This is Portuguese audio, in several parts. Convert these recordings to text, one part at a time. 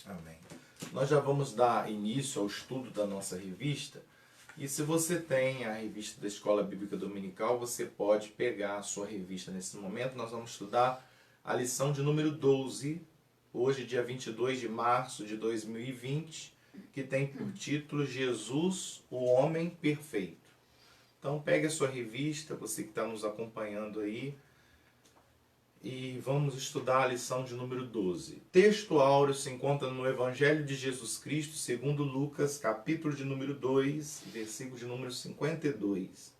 Amém. Nós já vamos dar início ao estudo da nossa revista. E se você tem a revista da Escola Bíblica Dominical, você pode pegar a sua revista nesse momento. Nós vamos estudar a lição de número 12, hoje dia 22 de março de 2020, que tem por título Jesus, o Homem Perfeito. Então pegue a sua revista, você que está nos acompanhando aí, e vamos estudar a lição de número 12. Texto áureo se encontra no Evangelho de Jesus Cristo, segundo Lucas, capítulo de número 2, versículo de número 52,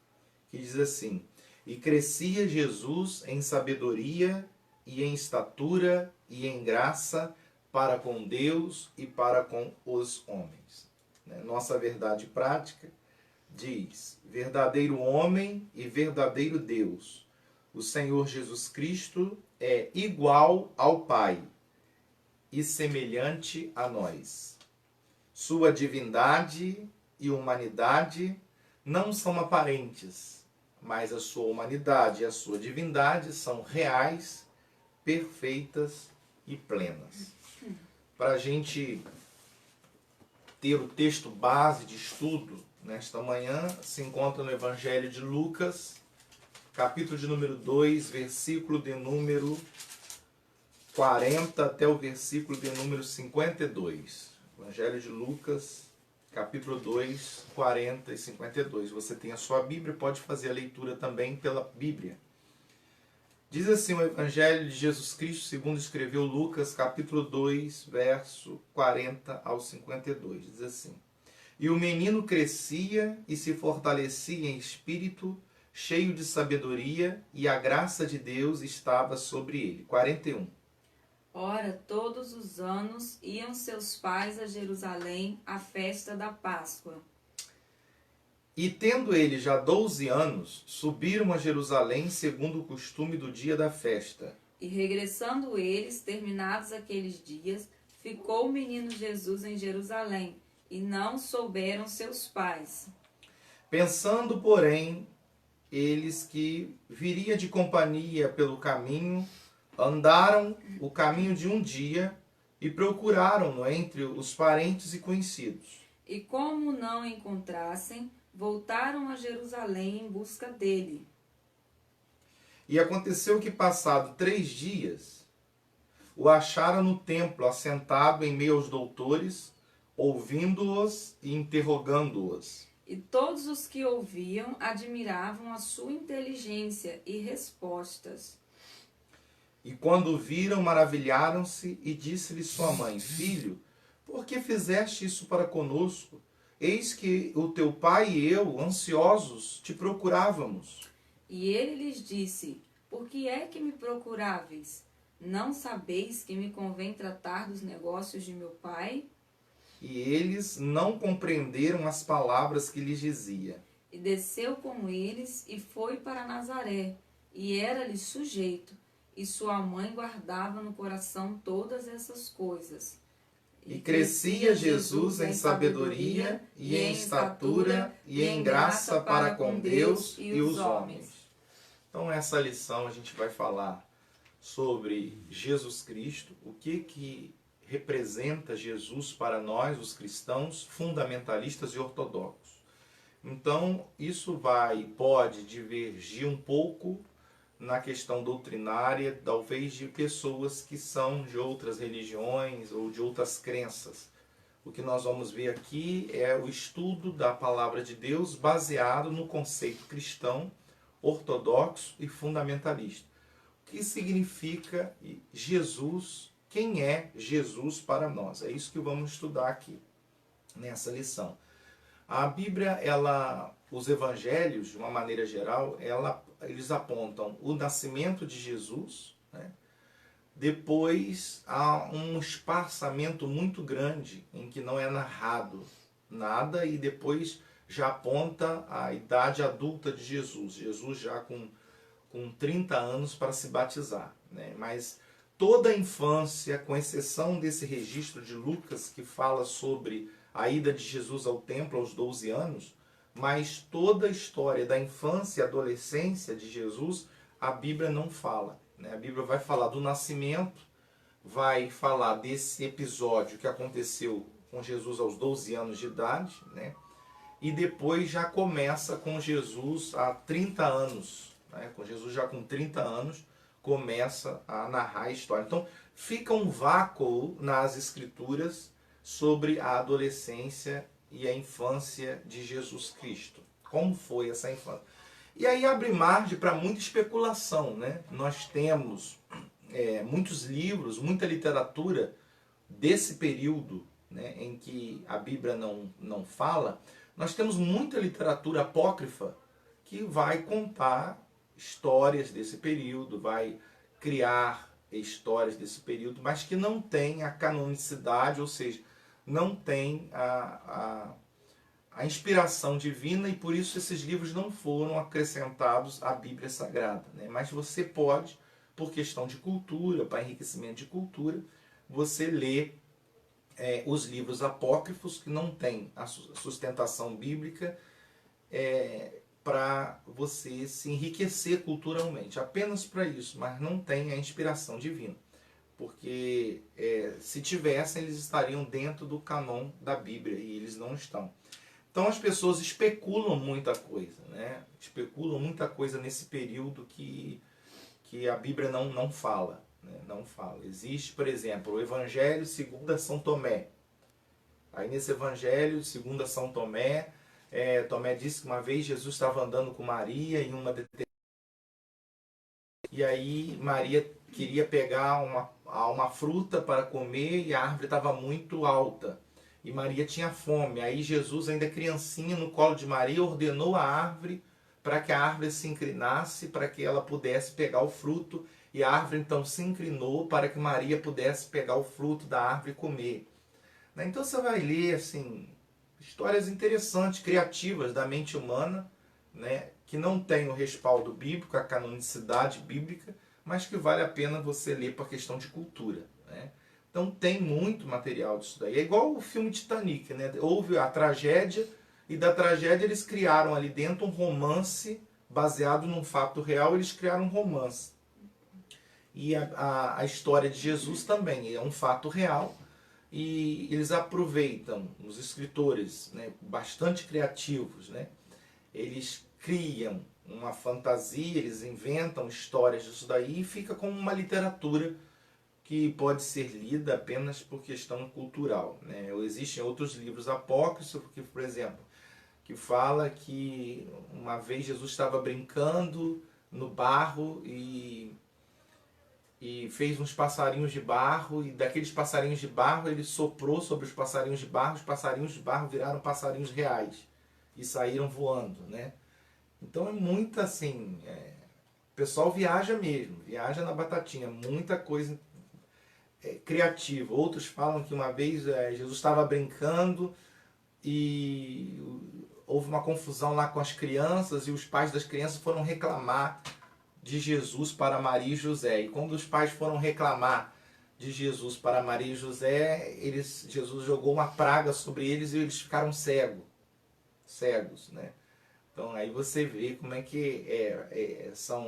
que diz assim: E crescia Jesus em sabedoria e em estatura e em graça para com Deus e para com os homens. Nossa verdade prática diz: verdadeiro homem e verdadeiro Deus. O Senhor Jesus Cristo é igual ao Pai e semelhante a nós. Sua divindade e humanidade não são aparentes, mas a sua humanidade e a sua divindade são reais, perfeitas e plenas. Para a gente ter o texto base de estudo nesta manhã, se encontra no Evangelho de Lucas, capítulo de número 2, versículo de número 40 até o versículo de número 52. Evangelho de Lucas, capítulo 2, 40 e 52. Você tem a sua Bíblia, pode fazer a leitura também pela Bíblia. Diz assim o Evangelho de Jesus Cristo, segundo escreveu Lucas, capítulo 2, verso 40 ao 52. Diz assim: E o menino crescia e se fortalecia em espírito, cheio de sabedoria, e a graça de Deus estava sobre ele. 41. Ora, todos os anos iam seus pais a Jerusalém à festa da Páscoa. E tendo ele já 12 anos, subiram a Jerusalém segundo o costume do dia da festa. E regressando eles, terminados aqueles dias, ficou o menino Jesus em Jerusalém, e não souberam seus pais. Pensando, porém, eles que viria de companhia pelo caminho, andaram o caminho de um dia e procuraram-no entre os parentes e conhecidos. E como não o encontrassem, voltaram a Jerusalém em busca dele. E aconteceu que, passado 3 dias, o acharam no templo, assentado em meio aos doutores, ouvindo-os e interrogando-os. E todos os que ouviam admiravam a sua inteligência e respostas. E quando o viram, maravilharam-se, e disse-lhe sua mãe: Filho, por que fizeste isso para conosco? Eis que o teu pai e eu, ansiosos, te procurávamos. E ele lhes disse: Por que é que me procuráveis? Não sabeis que me convém tratar dos negócios de meu pai? E eles não compreenderam as palavras que lhes dizia. E desceu com eles e foi para Nazaré, e era-lhe sujeito, e sua mãe guardava no coração todas essas coisas. E crescia Jesus em sabedoria, e em estatura, e em graça para com Deus e os homens. Então, nessa lição a gente vai falar sobre Jesus Cristo, o que representa Jesus para nós, os cristãos, fundamentalistas e ortodoxos. Então, isso pode divergir um pouco na questão doutrinária, talvez de pessoas que são de outras religiões ou de outras crenças. O que nós vamos ver aqui é o estudo da palavra de Deus baseado no conceito cristão, ortodoxo e fundamentalista. O que significa Jesus? Quem é Jesus para nós? É isso que vamos estudar aqui nessa lição. A Bíblia, os evangelhos, de uma maneira geral, eles apontam o nascimento de Jesus, né? Depois há um espaçamento muito grande em que não é narrado nada, e depois já aponta a idade adulta de Jesus. Jesus já com 30 anos para se batizar, né? Mas toda a infância, com exceção desse registro de Lucas, que fala sobre a ida de Jesus ao templo aos 12 anos, mas toda a história da infância e adolescência de Jesus, a Bíblia não fala, né? A Bíblia vai falar do nascimento, vai falar desse episódio que aconteceu com Jesus aos 12 anos de idade, né? E depois já começa com Jesus há 30 anos, né? Com Jesus já com 30 anos, começa a narrar a história. Então, fica um vácuo nas escrituras sobre a adolescência e a infância de Jesus Cristo. Como foi essa infância? E aí abre margem para muita especulação, né? Nós temos muitos livros, muita literatura desse período, né, em que a Bíblia não fala. Nós temos muita literatura apócrifa que vai contar histórias desse período, vai criar histórias desse período, mas que não tem a canonicidade, ou seja, não tem a inspiração divina, e por isso esses livros não foram acrescentados à Bíblia Sagrada, né? Mas você pode, por questão de cultura, para enriquecimento de cultura, você lê os livros apócrifos que não têm a sustentação bíblica, para você se enriquecer culturalmente, apenas para isso, mas não tem a inspiração divina. Porque se tivessem, eles estariam dentro do canon da Bíblia, e eles não estão. Então as pessoas especulam muita coisa, né? Especulam muita coisa nesse período que a Bíblia não fala, né? Não fala. Existe, por exemplo, o Evangelho segundo São Tomé. Aí nesse Evangelho segundo São Tomé, Tomé disse que uma vez Jesus estava andando com Maria em uma determinada... E aí Maria queria pegar uma fruta para comer e a árvore estava muito alta. E Maria tinha fome. Aí Jesus, ainda criancinha, no colo de Maria, ordenou a árvore para que a árvore se inclinasse, para que ela pudesse pegar o fruto. E a árvore então se inclinou para que Maria pudesse pegar o fruto da árvore e comer. Então você vai ler assim, histórias interessantes, criativas da mente humana, né, que não tem o respaldo bíblico, a canonicidade bíblica, mas que vale a pena você ler por questão de cultura, né? Então tem muito material disso daí. É igual o filme Titanic, né? Houve a tragédia, e da tragédia eles criaram ali dentro um romance baseado num fato real, eles criaram um romance. E a história de Jesus também é um fato real, e eles aproveitam, os escritores, né, bastante criativos, né? Eles criam uma fantasia, eles inventam histórias disso daí, e fica como uma literatura que pode ser lida apenas por questão cultural, né? Existem outros livros apócrifos, que, por exemplo, que fala que uma vez Jesus estava brincando no barro e fez uns passarinhos de barro, e daqueles passarinhos de barro ele soprou sobre os passarinhos de barro viraram passarinhos reais e saíram voando, né? Então é muito assim, o pessoal viaja mesmo, viaja na batatinha, muita coisa criativa. Outros falam que uma vez Jesus estava brincando e houve uma confusão lá com as crianças, e os pais das crianças foram reclamar de Jesus para Maria e José. E quando os pais foram reclamar de Jesus para Maria e José, Jesus jogou uma praga sobre eles e eles ficaram cegos, né? Então aí você vê como é que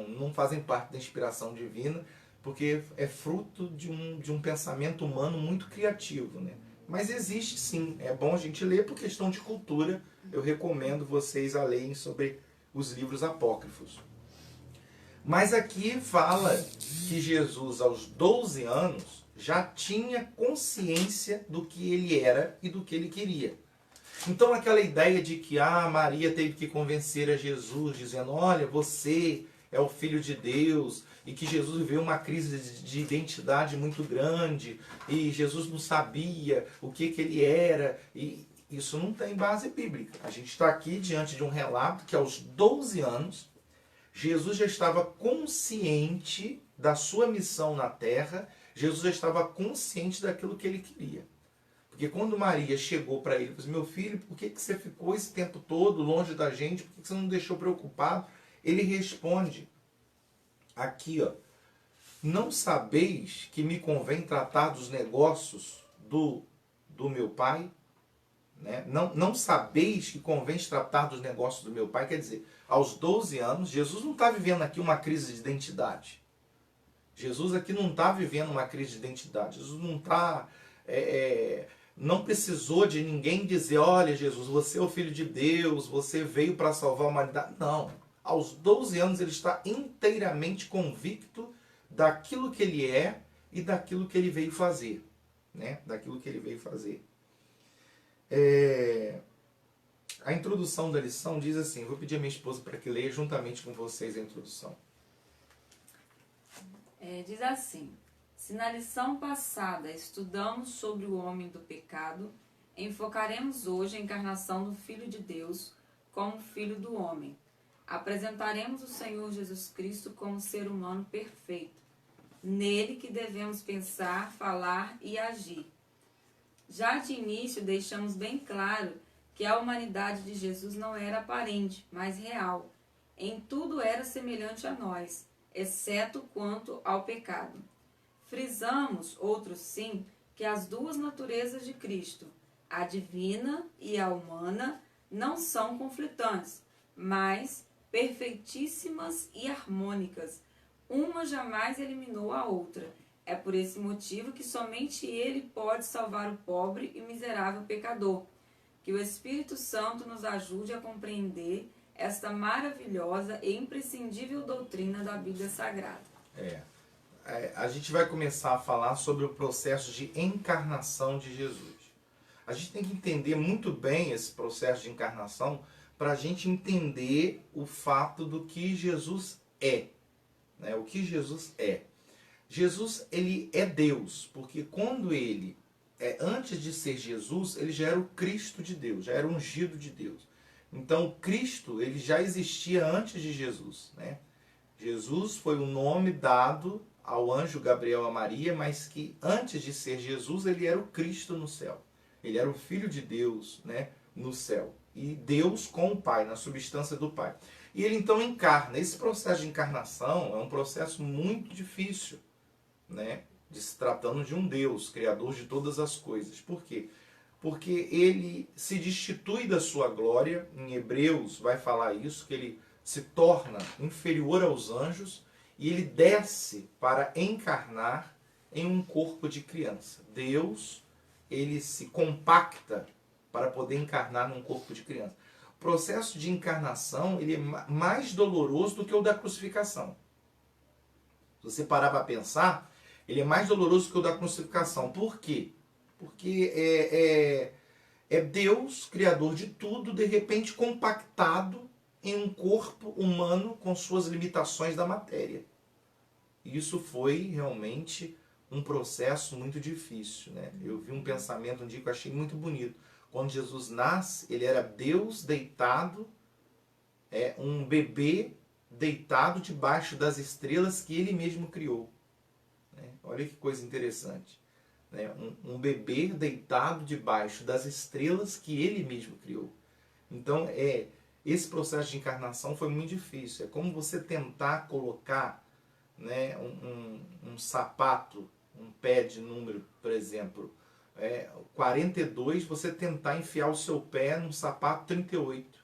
não fazem parte da inspiração divina, porque é fruto de um pensamento humano muito criativo, né? Mas existe sim, é bom a gente ler por questão de cultura. Eu recomendo vocês a lerem sobre os livros apócrifos. Mas aqui fala que Jesus, aos 12 anos, já tinha consciência do que ele era e do que ele queria. Então aquela ideia de que Maria teve que convencer a Jesus, dizendo, olha, você é o Filho de Deus, e que Jesus viveu uma crise de identidade muito grande, e Jesus não sabia o que ele era, e isso não tem base bíblica. A gente está aqui diante de um relato que aos 12 anos, Jesus já estava consciente da sua missão na terra, Jesus já estava consciente daquilo que ele queria. Porque quando Maria chegou para ele e disse, meu filho, por que você ficou esse tempo todo longe da gente? Por que você não deixou preocupado? Ele responde aqui, ó, não sabeis que me convém tratar dos negócios do meu pai? Né? Não sabeis que convém tratar dos negócios do meu pai? Quer dizer, aos 12 anos, Jesus não está vivendo aqui uma crise de identidade. Jesus aqui não está vivendo uma crise de identidade. Jesus não está... não precisou de ninguém dizer, olha Jesus, você é o Filho de Deus, você veio para salvar a humanidade. Não. Aos 12 anos ele está inteiramente convicto daquilo que ele é e daquilo que ele veio fazer. Né? Daquilo que ele veio fazer. A introdução da lição diz assim, vou pedir a minha esposa para que leia juntamente com vocês a introdução. Diz assim: se na lição passada estudamos sobre o homem do pecado, enfocaremos hoje a encarnação do Filho de Deus como Filho do homem. Apresentaremos o Senhor Jesus Cristo como ser humano perfeito. Nele que devemos pensar, falar e agir. Já de início deixamos bem claro que a humanidade de Jesus não era aparente, mas real. Em tudo era semelhante a nós, exceto quanto ao pecado. Frisamos, outros sim, que as duas naturezas de Cristo, a divina e a humana, não são conflitantes, mas perfeitíssimas e harmônicas. Uma jamais eliminou a outra. É por esse motivo que somente Ele pode salvar o pobre e miserável pecador. Que o Espírito Santo nos ajude a compreender esta maravilhosa e imprescindível doutrina da Bíblia Sagrada. A gente vai começar a falar sobre o processo de encarnação de Jesus. A gente tem que entender muito bem esse processo de encarnação para a gente entender o fato do que Jesus é. Né? O que Jesus é. Jesus, ele é Deus, porque quando ele, antes de ser Jesus, ele já era o Cristo de Deus, já era o ungido de Deus. Então, o Cristo, ele já existia antes de Jesus. Né? Jesus foi o nome dado ao anjo Gabriel a Maria, mas que antes de ser Jesus, ele era o Cristo no céu. Ele era o Filho de Deus, né, no céu. E Deus com o Pai, na substância do Pai. E ele então encarna. Esse processo de encarnação é um processo muito difícil, né, de se tratando de um Deus, criador de todas as coisas. Por quê? Porque ele se destitui da sua glória. Em Hebreus vai falar isso, que ele se torna inferior aos anjos e ele desce para encarnar em um corpo de criança. Deus, ele se compacta para poder encarnar num corpo de criança. O processo de encarnação, ele é mais doloroso do que o da crucificação. Se você parar para pensar, ele é mais doloroso que o da crucificação. Por quê? Porque é Deus, criador de tudo, de repente compactado em um corpo humano com suas limitações da matéria. Isso foi realmente um processo muito difícil. Né? Eu vi um pensamento um dia que eu achei muito bonito. Quando Jesus nasce, ele era Deus deitado, um bebê deitado debaixo das estrelas que ele mesmo criou. Né? Olha que coisa interessante. Né? Um bebê deitado debaixo das estrelas que ele mesmo criou. Então, esse processo de encarnação foi muito difícil. É como você tentar colocar, né, um sapato, um pé de número, por exemplo, 42, você tentar enfiar o seu pé num sapato 38.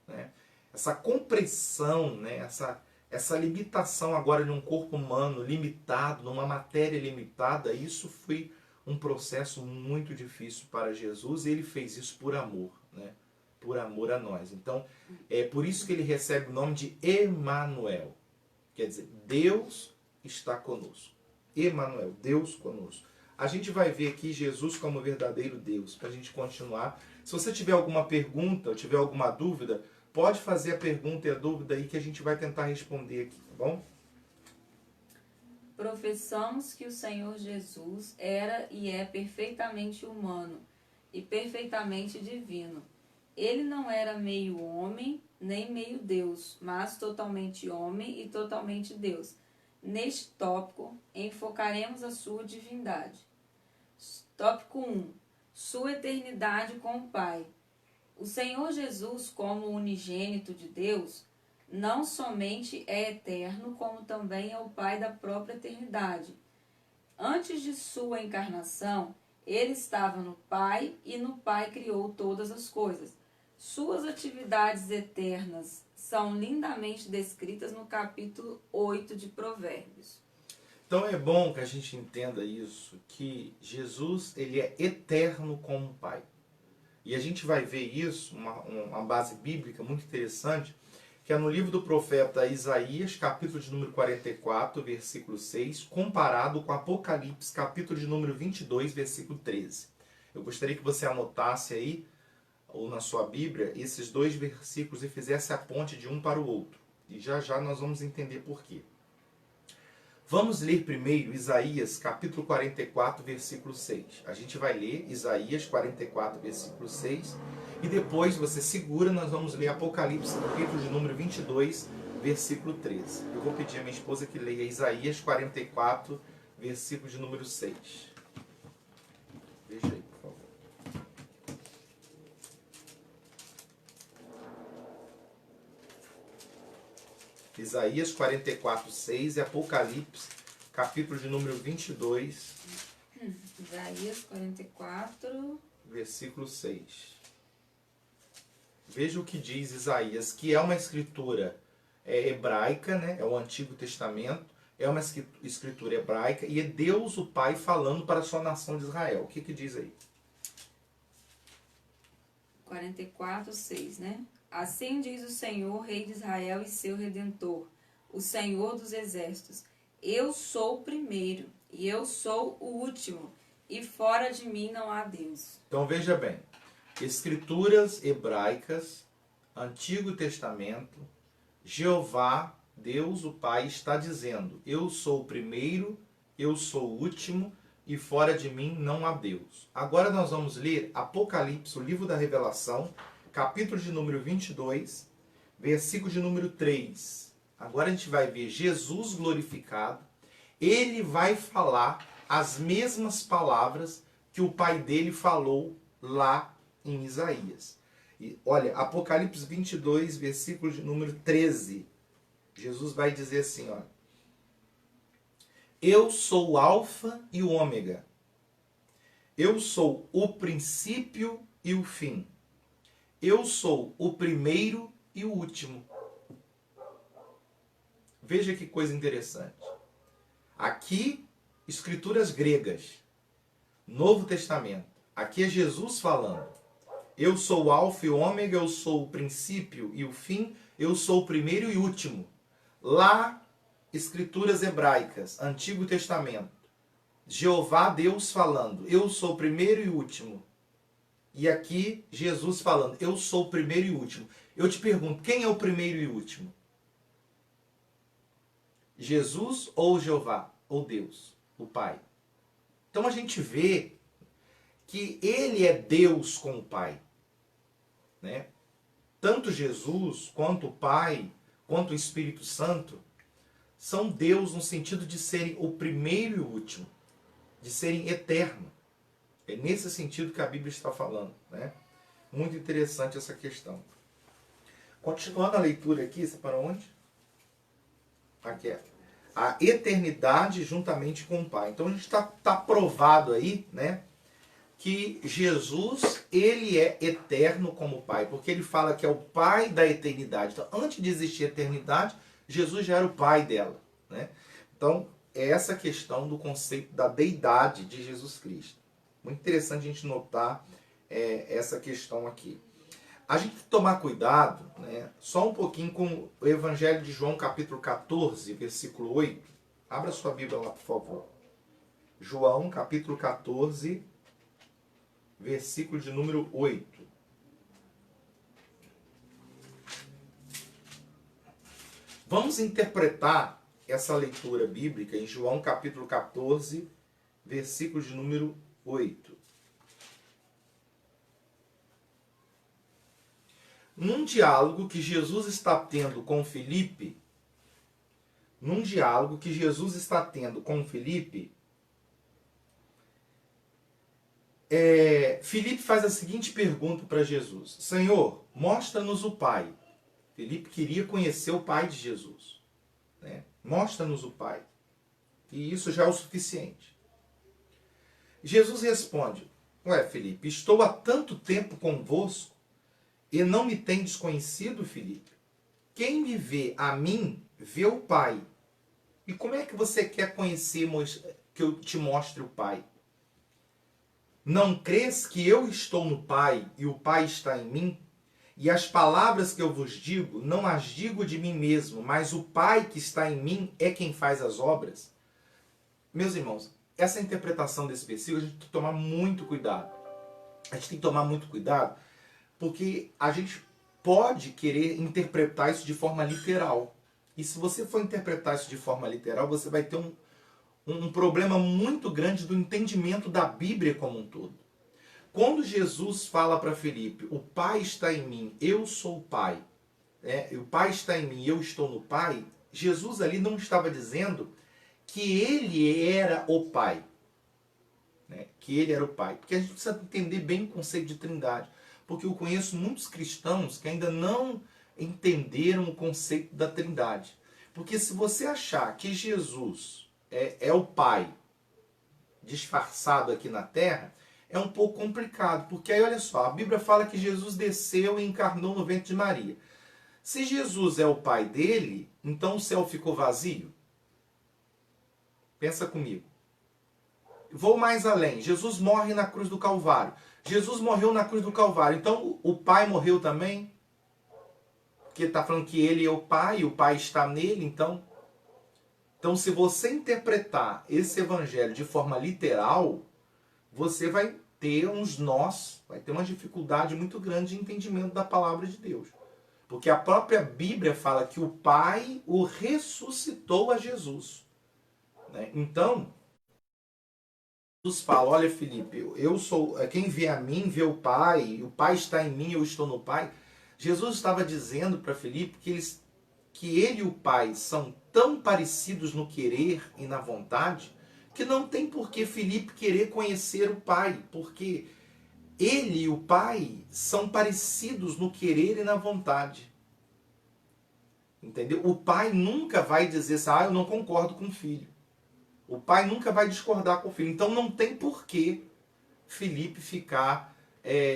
Né? Essa compressão, né, essa limitação agora de um corpo humano limitado, numa matéria limitada, isso foi um processo muito difícil para Jesus e ele fez isso por amor, né? Por amor a nós. Então, é por isso que ele recebe o nome de Emanuel. Quer dizer, Deus está conosco. Emanuel, Deus conosco. A gente vai ver aqui Jesus como verdadeiro Deus, para a gente continuar. Se você tiver alguma pergunta, ou tiver alguma dúvida, pode fazer a pergunta e a dúvida aí que a gente vai tentar responder aqui, tá bom? Professamos que o Senhor Jesus era e é perfeitamente humano e perfeitamente divino. Ele não era meio homem nem meio Deus, mas totalmente homem e totalmente Deus. Neste tópico, enfocaremos a sua divindade. Tópico 1. Sua eternidade com o Pai. O Senhor Jesus, como unigênito de Deus, não somente é eterno, como também é o Pai da própria eternidade. Antes de sua encarnação, ele estava no Pai e no Pai criou todas as coisas. Suas atividades eternas são lindamente descritas no capítulo 8 de Provérbios. Então é bom que a gente entenda isso, que Jesus ele é eterno como Pai. E a gente vai ver isso, uma base bíblica muito interessante, que é no livro do profeta Isaías, capítulo de número 44, versículo 6, comparado com Apocalipse, capítulo de número 22, versículo 13. Eu gostaria que você anotasse aí, ou na sua Bíblia, esses dois versículos e fizesse a ponte de um para o outro. E já já nós vamos entender por quê. Vamos ler primeiro Isaías, capítulo 44, versículo 6. A gente vai ler Isaías 44, versículo 6. E depois você segura, nós vamos ler Apocalipse, capítulo de número 22, versículo 13. Eu vou pedir à minha esposa que leia Isaías 44, versículo de número 6. Veja aí, por favor. Isaías 44, 6 e Apocalipse, capítulo de número 22. Isaías 44, versículo 6. Veja o que diz Isaías, que é uma escritura hebraica, né? É o Antigo Testamento, é uma escritura hebraica e é Deus o Pai falando para a sua nação de Israel. O que diz aí? 44, 6, né? Assim diz o Senhor, Rei de Israel e seu Redentor, o Senhor dos Exércitos. Eu sou o primeiro e eu sou o último, e fora de mim não há Deus. Então veja bem, escrituras hebraicas, Antigo Testamento, Jeová, Deus o Pai, está dizendo: eu sou o primeiro, eu sou o último, e fora de mim não há Deus. Agora nós vamos ler Apocalipse, o livro da Revelação, capítulo de número 22, versículo de número 3. Agora a gente vai ver Jesus glorificado. Ele vai falar as mesmas palavras que o pai dele falou lá em Isaías. E olha, Apocalipse 22, versículo de número 13. Jesus vai dizer assim, ó: eu sou o Alfa e o Ômega. Eu sou o princípio e o fim. Eu sou o primeiro e o último. Veja que coisa interessante. Aqui, escrituras gregas. Novo Testamento. Aqui é Jesus falando. Eu sou o Alfa e o Ômega, eu sou o princípio e o fim, eu sou o primeiro e o último. Lá, escrituras hebraicas, Antigo Testamento. Jeová Deus falando, eu sou o primeiro e o último. E aqui, Jesus falando, eu sou o primeiro e o último. Eu te pergunto, quem é o primeiro e o último? Jesus ou Jeová? Ou Deus, o Pai? Então a gente vê que ele é Deus com o Pai. Né? Tanto Jesus, quanto o Pai, quanto o Espírito Santo, são Deus no sentido de serem o primeiro e o último. De serem eternos. É nesse sentido que a Bíblia está falando. Né? Muito interessante essa questão. Continuando a leitura aqui, você para onde? Aqui é. A eternidade juntamente com o Pai. Então a gente está provado aí, né, que Jesus, ele é eterno como Pai. Porque ele fala que é o Pai da eternidade. Então, antes de existir a eternidade, Jesus já era o Pai dela. Né? Então, é essa questão do conceito da deidade de Jesus Cristo. Muito interessante a gente notar essa questão aqui. A gente tem que tomar cuidado, né, só um pouquinho com o Evangelho de João, capítulo 14, versículo 8. Abra sua Bíblia lá, por favor. João, capítulo 14, versículo de número 8. Vamos interpretar essa leitura bíblica em João, capítulo 14, versículo de número 8. Num diálogo que Jesus está tendo com Filipe, Filipe faz a seguinte pergunta para Jesus: Senhor, mostra-nos o Pai. Filipe queria conhecer o Pai de Jesus. Né? Mostra-nos o Pai. E isso já é o suficiente. Jesus responde: ué, Filipe, estou há tanto tempo convosco e não me tendes conhecido, Filipe? Quem me vê a mim, vê o Pai. E como é que você quer conhecer que eu te mostre o Pai? Não crês que eu estou no Pai e o Pai está em mim? E as palavras que eu vos digo, não as digo de mim mesmo, mas o Pai que está em mim é quem faz as obras? Meus irmãos, essa interpretação desse versículo a gente tem que tomar muito cuidado. A gente tem que tomar muito cuidado porque a gente pode querer interpretar isso de forma literal. E se você for interpretar isso de forma literal, você vai ter um problema muito grande do entendimento da Bíblia como um todo. Quando Jesus fala para Filipe, o Pai está em mim, eu sou o Pai, né? O Pai está em mim, eu estou no Pai, Jesus ali não estava dizendo que ele era o Pai, né? Que ele era o Pai. Porque a gente precisa entender bem o conceito de trindade. Porque eu conheço muitos cristãos que ainda não entenderam o conceito da trindade. Porque se você achar que Jesus é o Pai disfarçado aqui na Terra, é um pouco complicado. Porque aí, olha só, a Bíblia fala que Jesus desceu e encarnou no ventre de Maria. Se Jesus é o Pai dele, então o céu ficou vazio? Pensa comigo. Vou mais além. Jesus morre na cruz do Calvário. Jesus morreu na cruz do Calvário. Então o Pai morreu também? Porque está falando que ele é o Pai e o Pai está nele, então. Então, se você interpretar esse evangelho de forma literal, você vai ter uns nós, vai ter uma dificuldade muito grande de entendimento da palavra de Deus. Porque a própria Bíblia fala que o Pai o ressuscitou a Jesus, né? Então, Jesus fala, olha Filipe, eu sou, quem vê a mim vê o Pai, o Pai está em mim, eu estou no Pai. Jesus estava dizendo para Filipe que ele e o Pai são tão parecidos no querer e na vontade, que não tem por que Filipe querer conhecer o Pai, porque ele e o Pai são parecidos no querer e na vontade. Entendeu? O pai nunca vai dizer assim, eu não concordo com o filho. O pai nunca vai discordar com o filho. Então não tem porquê Filipe ficar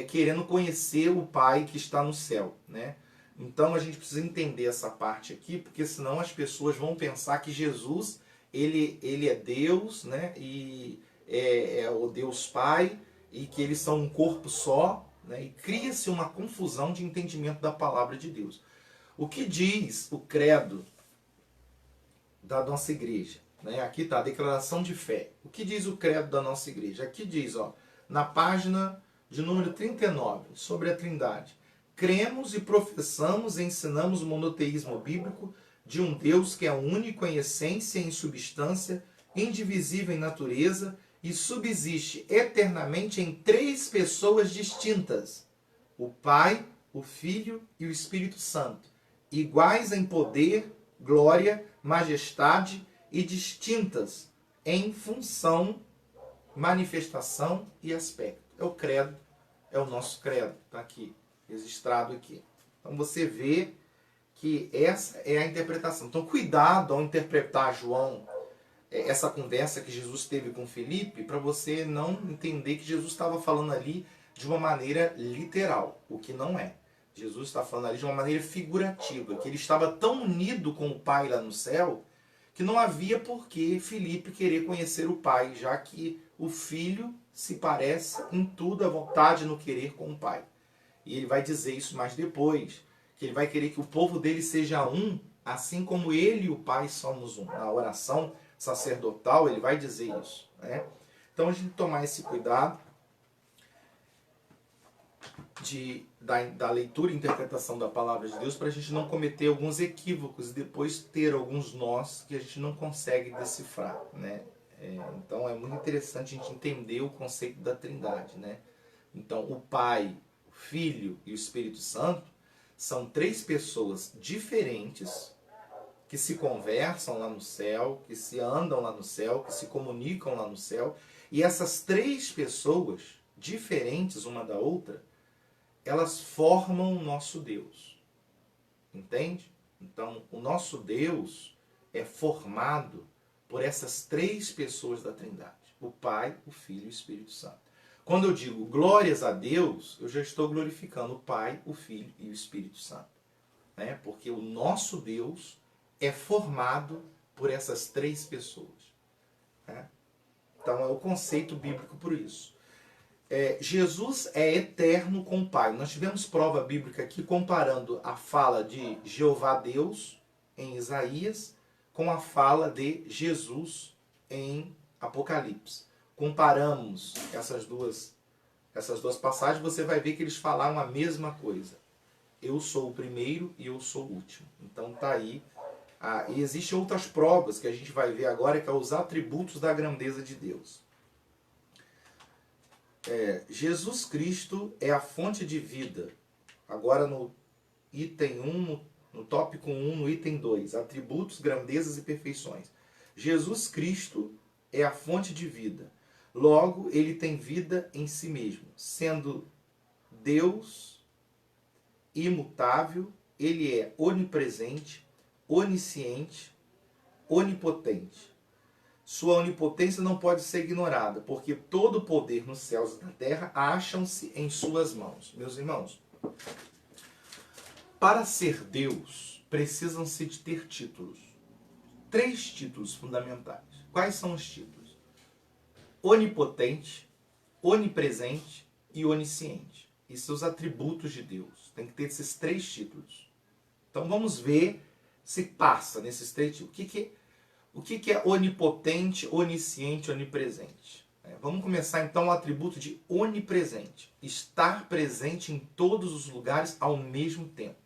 querendo conhecer o pai que está no céu, né? Então a gente precisa entender essa parte aqui, porque senão as pessoas vão pensar que Jesus ele é Deus, né? E é o Deus Pai, e que eles são um corpo só, né? E cria-se uma confusão de entendimento da palavra de Deus. O que diz o credo da nossa igreja? Né? Aqui está a declaração de fé. O que diz o credo da nossa igreja? Aqui diz, ó, na página de número 39, sobre a Trindade. Cremos e professamos e ensinamos o monoteísmo bíblico de um Deus que é único em essência e em substância, indivisível em natureza e subsiste eternamente em três pessoas distintas: o Pai, o Filho e o Espírito Santo, iguais em poder, glória, majestade e distintas em função, manifestação e aspecto. É o credo, é o nosso credo, está aqui, registrado aqui. Então você vê que essa é a interpretação. Então cuidado ao interpretar João, essa conversa que Jesus teve com Filipe, para você não entender que Jesus estava falando ali de uma maneira literal, o que não é. Jesus está falando ali de uma maneira figurativa, que ele estava tão unido com o Pai lá no céu, que não havia por que Filipe querer conhecer o Pai, já que o Filho se parece em tudo à vontade no querer com o Pai. E ele vai dizer isso mais depois, que ele vai querer que o povo dele seja um, assim como ele e o Pai somos um. Na oração sacerdotal ele vai dizer isso, né? Então a gente tomar esse cuidado da leitura e interpretação da palavra de Deus, para a gente não cometer alguns equívocos e depois ter alguns nós que a gente não consegue decifrar, né? Então é muito interessante a gente entender o conceito da Trindade, né? Então o Pai, o Filho e o Espírito Santo são três pessoas diferentes que se conversam lá no céu, que se andam lá no céu, que se comunicam lá no céu, e essas três pessoas diferentes uma da outra, elas formam o nosso Deus. Entende? Então, o nosso Deus é formado por essas três pessoas da Trindade: o Pai, o Filho e o Espírito Santo. Quando eu digo glórias a Deus, eu já estou glorificando o Pai, o Filho e o Espírito Santo, né? Porque o nosso Deus é formado por essas três pessoas. Né? Então é o conceito bíblico por isso. Jesus é eterno com o Pai. Nós tivemos prova bíblica aqui comparando a fala de Jeová Deus em Isaías com a fala de Jesus em Apocalipse. Comparamos essas duas passagens, você vai ver que eles falaram a mesma coisa. Eu sou o primeiro e eu sou o último. Então tá aí. E existem outras provas que a gente vai ver agora, que é os atributos da grandeza de Deus. Jesus Cristo é a fonte de vida. Agora no item 1, no tópico 1, no item 2, atributos, grandezas e perfeições. Jesus Cristo é a fonte de vida. Logo, ele tem vida em si mesmo. Sendo Deus imutável, ele é onipresente, onisciente, onipotente. Sua onipotência não pode ser ignorada, porque todo o poder nos céus e na terra acham-se em suas mãos. Meus irmãos, para ser Deus, precisam-se de ter títulos. 3 títulos fundamentais. Quais são os títulos? Onipotente, onipresente e onisciente. E seus atributos de Deus. Tem que ter esses 3 títulos. Então vamos ver se passa nesses 3 títulos. O que é onipotente, onisciente, onipresente? Vamos começar então o atributo de onipresente. Estar presente em todos os lugares ao mesmo tempo.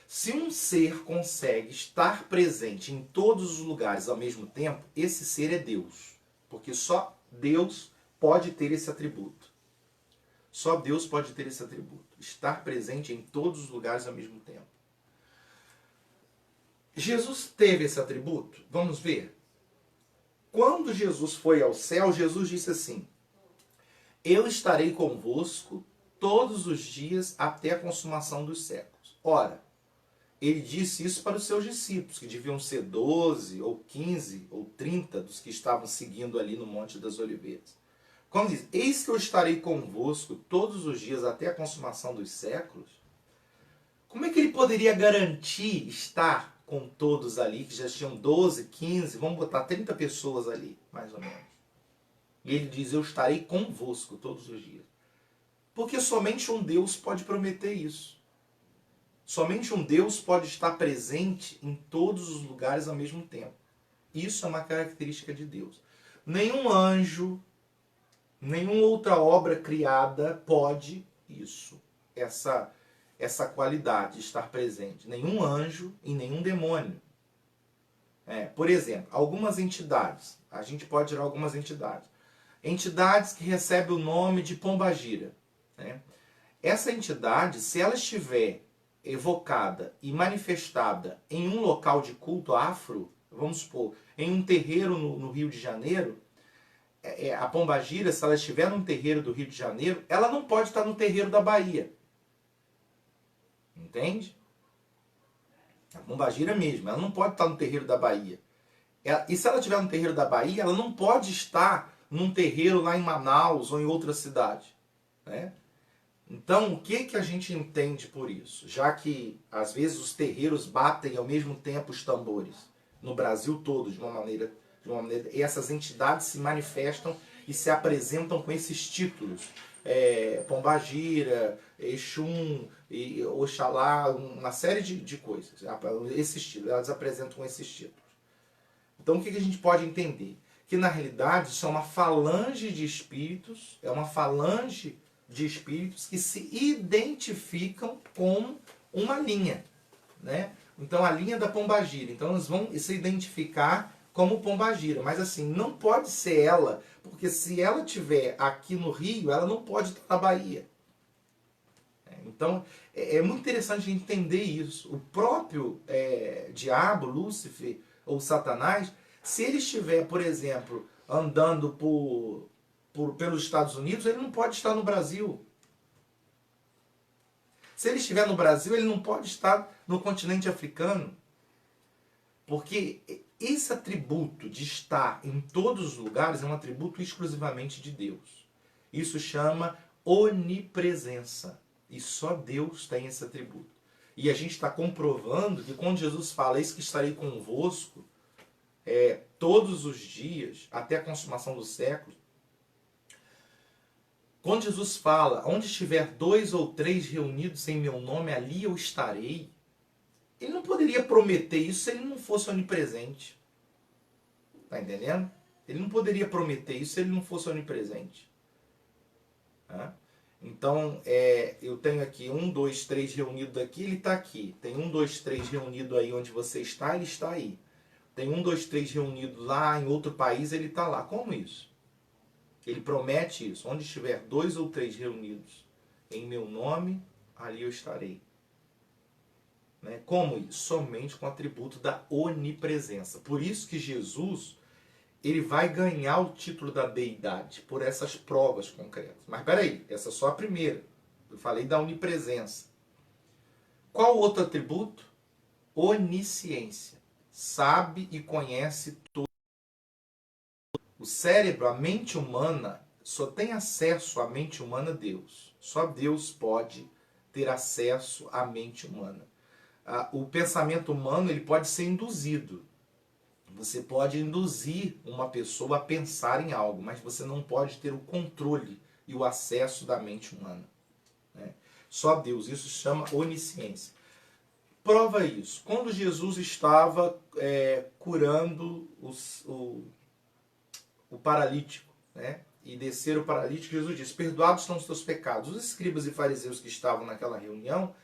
Se um ser consegue estar presente em todos os lugares ao mesmo tempo, esse ser é Deus. Porque só Deus pode ter esse atributo. Só Deus pode ter esse atributo. Estar presente em todos os lugares ao mesmo tempo. Jesus teve esse atributo? Vamos ver. Quando Jesus foi ao céu, Jesus disse assim: eu estarei convosco todos os dias até a consumação dos séculos. Ora, ele disse isso para os seus discípulos, que deviam ser 12, ou 15, ou 30 dos que estavam seguindo ali no Monte das Oliveiras. Quando diz, eis que eu estarei convosco todos os dias até a consumação dos séculos, como é que ele poderia garantir estar com todos ali, que já tinham 12, 15, vamos botar 30 pessoas ali, mais ou menos. E ele diz, eu estarei convosco todos os dias. Porque somente um Deus pode prometer isso. Somente um Deus pode estar presente em todos os lugares ao mesmo tempo. Isso é uma característica de Deus. Nenhum anjo, nenhuma outra obra criada pode isso. Essa qualidade de estar presente. Nenhum anjo e nenhum demônio. Por exemplo, algumas entidades. A gente pode tirar algumas entidades. Entidades que recebem o nome de Pombagira. Né? Essa entidade, se ela estiver evocada e manifestada em um local de culto afro, vamos supor, em um terreiro no Rio de Janeiro, a Pombagira, se ela estiver num terreiro do Rio de Janeiro, ela não pode estar no terreiro da Bahia. Entende? A Pombagira mesmo, ela não pode estar no terreiro da Bahia. E se ela estiver no terreiro da Bahia, ela não pode estar num terreiro lá em Manaus ou em outra cidade. Né? Então, o que a gente entende por isso? Já que, às vezes, os terreiros batem ao mesmo tempo os tambores, no Brasil todo, de uma maneira, e essas entidades se manifestam e se apresentam com esses títulos. Pombagira, Exum, Oxalá, uma série de coisas. Esses títulos, elas apresentam com esses títulos. Então, o que a gente pode entender? Que, na realidade, isso é uma falange de espíritos, que se identificam com uma linha. Né? Então, a linha da Pombagira. Então, eles vão se identificar como Pombagira. Mas, assim, não pode ser ela, porque se ela estiver aqui no Rio, ela não pode estar na Bahia. Então, é muito interessante a gente entender isso. O próprio diabo, Lúcifer ou Satanás, se ele estiver, por exemplo, andando pelos Estados Unidos, ele não pode estar no Brasil. Se ele estiver no Brasil, ele não pode estar no continente africano. Porque esse atributo de estar em todos os lugares é um atributo exclusivamente de Deus. Isso chama onipresença. E só Deus tem esse atributo. E a gente está comprovando que quando Jesus fala, eis que estarei convosco todos os dias, até a consumação do século. Quando Jesus fala, onde estiver 2 ou 3 reunidos em meu nome, ali eu estarei. Ele não poderia prometer isso se ele não fosse onipresente. Tá entendendo? Ele não poderia prometer isso se ele não fosse onipresente. Tá? Então, eu tenho aqui 1, 2, 3 reunido aqui, ele está aqui. Tem 1, 2, 3 reunido aí onde você está, ele está aí. Tem 1, 2, 3 reunido lá em outro país, ele está lá. Como isso? Ele promete isso. Onde estiver 2 ou 3 reunidos em meu nome, ali eu estarei. Né? Como isso? Somente com o atributo da onipresença. Por isso que Jesus, ele vai ganhar o título da deidade por essas provas concretas. Mas peraí, essa é só a primeira. Eu falei da onipresença. Qual o outro atributo? Onisciência. Sabe e conhece tudo. O cérebro, a mente humana, só tem acesso à mente humana Deus. Só Deus pode ter acesso à mente humana. O pensamento humano, ele pode ser induzido. Você pode induzir uma pessoa a pensar em algo, mas você não pode ter o controle e o acesso da mente humana. Né? Só Deus. Isso se chama onisciência. Prova isso. Quando Jesus estava curando o paralítico, né? E descer o paralítico, Jesus disse, perdoados são os teus pecados. Os escribas e fariseus que estavam naquela reunião,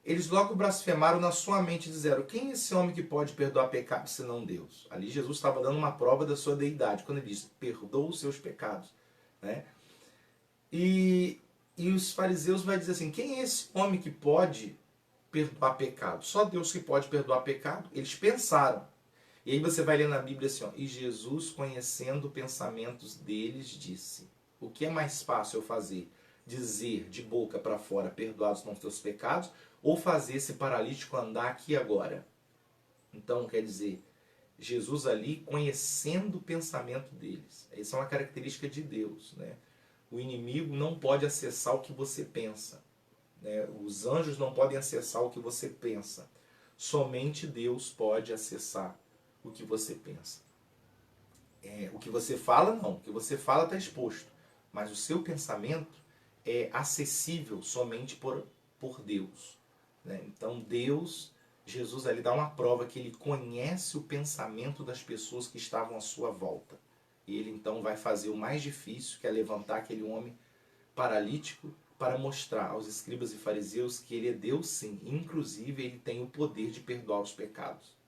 eles logo blasfemaram na sua mente e disseram, quem é esse homem que pode perdoar pecados senão Deus? Ali Jesus estava dando uma prova da sua deidade, quando ele disse, perdoa os seus pecados. Né? E os fariseus vão dizer assim, quem é esse homem que pode perdoar pecado? Só Deus que pode perdoar pecado. Eles pensaram. E aí você vai ler na Bíblia assim, ó, e Jesus, conhecendo pensamentos deles, disse, o que é mais fácil eu fazer? Dizer de boca para fora, perdoados são os teus pecados, ou fazer esse paralítico andar aqui agora? Então, quer dizer, Jesus ali conhecendo o pensamento deles. Essa é uma característica de Deus. Né? O inimigo não pode acessar o que você pensa. Né? Os anjos não podem acessar o que você pensa. Somente Deus pode acessar o que você pensa. O que você fala, não. O que você fala está exposto. Mas o seu pensamento é acessível somente por Deus. Né? Então Deus, Jesus ali dá uma prova que ele conhece o pensamento das pessoas que estavam à sua volta. E ele então vai fazer o mais difícil, que é levantar aquele homem paralítico para mostrar aos escribas e fariseus que ele é Deus sim. Inclusive ele tem o poder de perdoar os pecados.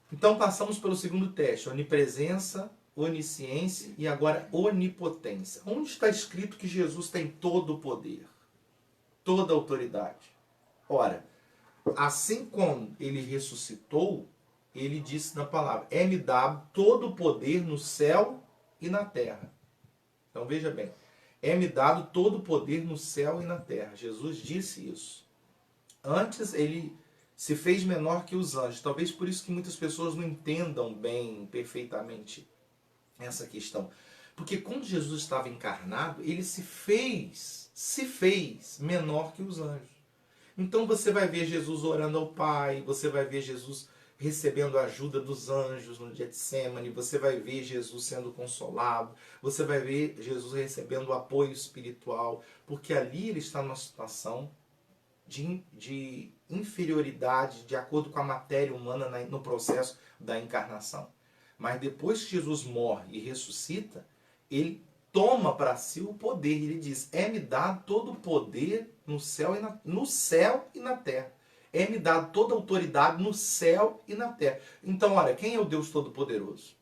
Então passamos pelo segundo teste, onipresença, onisciência e agora onipotência. Onde está escrito que Jesus tem todo o poder, toda a autoridade? Ora, assim como ele ressuscitou, ele disse na palavra, é-me dado todo o poder no céu e na terra. Então veja bem, é-me dado todo o poder no céu e na terra. Jesus disse isso. Antes ele se fez menor que os anjos. Talvez por isso que muitas pessoas não entendam bem, perfeitamente, essa questão. Porque quando Jesus estava encarnado, ele se fez menor que os anjos. Então você vai ver Jesus orando ao Pai, você vai ver Jesus recebendo a ajuda dos anjos no Getsemane, você vai ver Jesus sendo consolado, você vai ver Jesus recebendo o apoio espiritual, porque ali ele está numa situação de inferioridade de acordo com a matéria humana no processo da encarnação. Mas depois que Jesus morre e ressuscita, ele toma para si o poder. Ele diz, é-me dado todo o poder no céu e na terra. É-me dado toda a autoridade no céu e na terra. Então, olha, quem é o Deus Todo-Poderoso?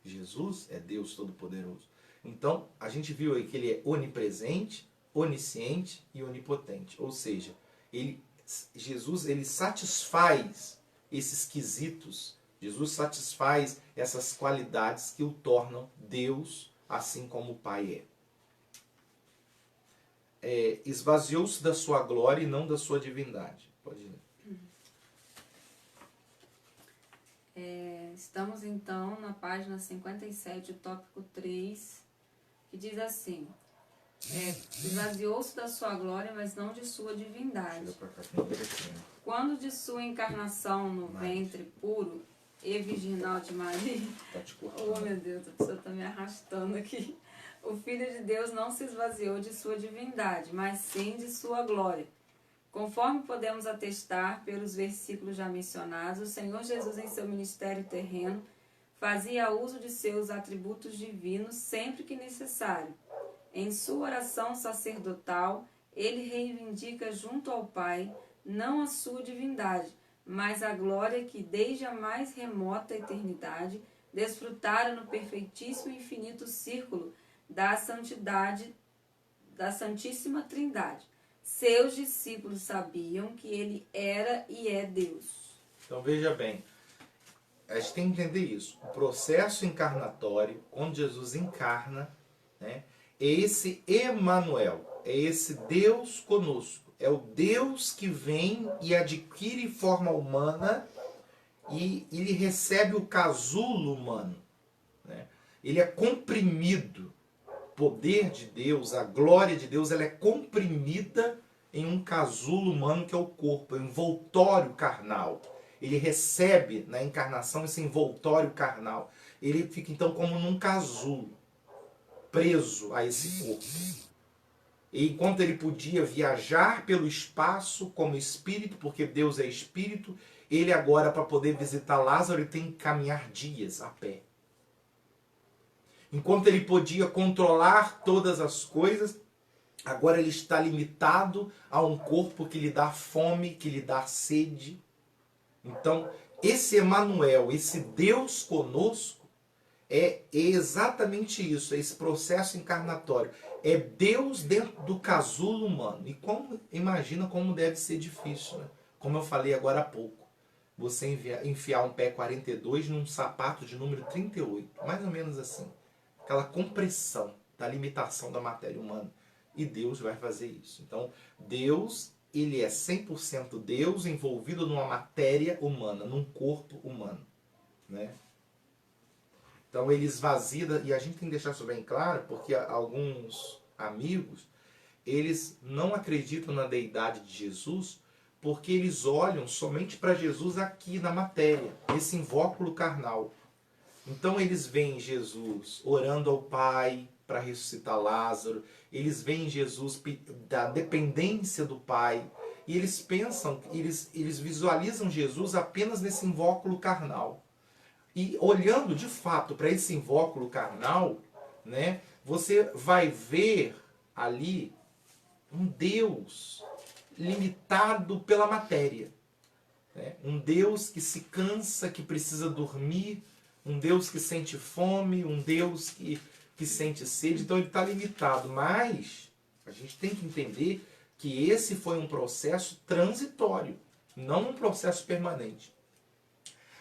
Jesus é Deus Todo-Poderoso. Então, a gente viu aí que ele é onipresente, onisciente e onipotente. Ou seja, Jesus ele satisfaz esses quesitos. Jesus satisfaz essas qualidades que o tornam Deus, assim como o Pai é. Esvaziou-se da sua glória e não da sua divindade. Pode ir. Estamos então na página 57, tópico 3, que diz assim: esvaziou-se da sua glória, mas não de sua divindade. Chega pra cá, que não vai aqui, né? Quando de sua encarnação no ventre puro e virginal de Maria, Tá te oh cortando. meu Deus, a pessoa está me arrastando aqui. O Filho de Deus não se esvaziou de sua divindade, mas sim de sua glória. Conforme podemos atestar pelos versículos já mencionados, o Senhor Jesus em seu ministério terreno fazia uso de seus atributos divinos sempre que necessário. Em sua oração sacerdotal, ele reivindica junto ao Pai não a sua divindade, mas a glória que desde a mais remota eternidade desfrutara no perfeitíssimo e infinito círculo da santidade da Santíssima Trindade. Seus discípulos sabiam que ele era e é Deus. Então veja bem, a gente tem que entender isso. O processo encarnatório, quando Jesus encarna, né, é esse Emanuel, é esse Deus conosco. É o Deus que vem e adquire forma humana e ele recebe o casulo humano. Né? Ele é comprimido. O poder de Deus, a glória de Deus, ela é comprimida em um casulo humano que é o corpo, é um envoltório carnal. Ele recebe na encarnação esse envoltório carnal. Ele fica então como num casulo, preso a esse corpo. E enquanto ele podia viajar pelo espaço como espírito, porque Deus é espírito, ele agora, para poder visitar Lázaro, ele tem que caminhar dias a pé. Enquanto ele podia controlar todas as coisas, agora ele está limitado a um corpo que lhe dá fome, que lhe dá sede. Então, esse Emanuel, esse Deus conosco, é exatamente isso, é esse processo encarnatório. É Deus dentro do casulo humano. E imagina como deve ser difícil, né? Como eu falei agora há pouco. Você enfiar um pé 42 num sapato de número 38. Mais ou menos assim. Aquela compressão da limitação da matéria humana. E Deus vai fazer isso. Então, Deus, ele é 100% Deus envolvido numa matéria humana, num corpo humano. Né? Então ele esvazia, e a gente tem que deixar isso bem claro, porque alguns amigos, eles não acreditam na deidade de Jesus, porque eles olham somente para Jesus aqui na matéria, esse invólucro carnal. Então eles veem Jesus orando ao Pai para ressuscitar Lázaro, eles veem Jesus da dependência do Pai, e eles pensam, eles visualizam Jesus apenas nesse invólucro carnal. E olhando de fato para esse invólucro carnal, né, você vai ver ali um Deus limitado pela matéria. Né? Um Deus que se cansa, que precisa dormir, um Deus que sente fome, um Deus que sente sede. Então ele está limitado. Mas a gente tem que entender que esse foi um processo transitório, não um processo permanente.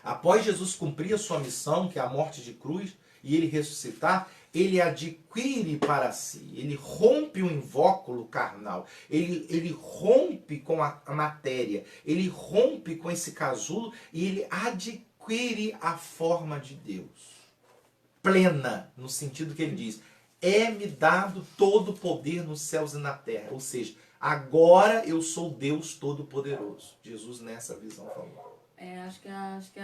Após Jesus cumprir a sua missão, que é a morte de cruz, e ele ressuscitar, ele adquire para si, ele rompe o invólucro carnal, ele rompe com a matéria, ele rompe com esse casulo e ele adquire a forma de Deus. Plena, no sentido que ele diz, é-me dado todo o poder nos céus e na terra. Ou seja, agora eu sou Deus Todo-Poderoso. Jesus nessa visão falou. Acho que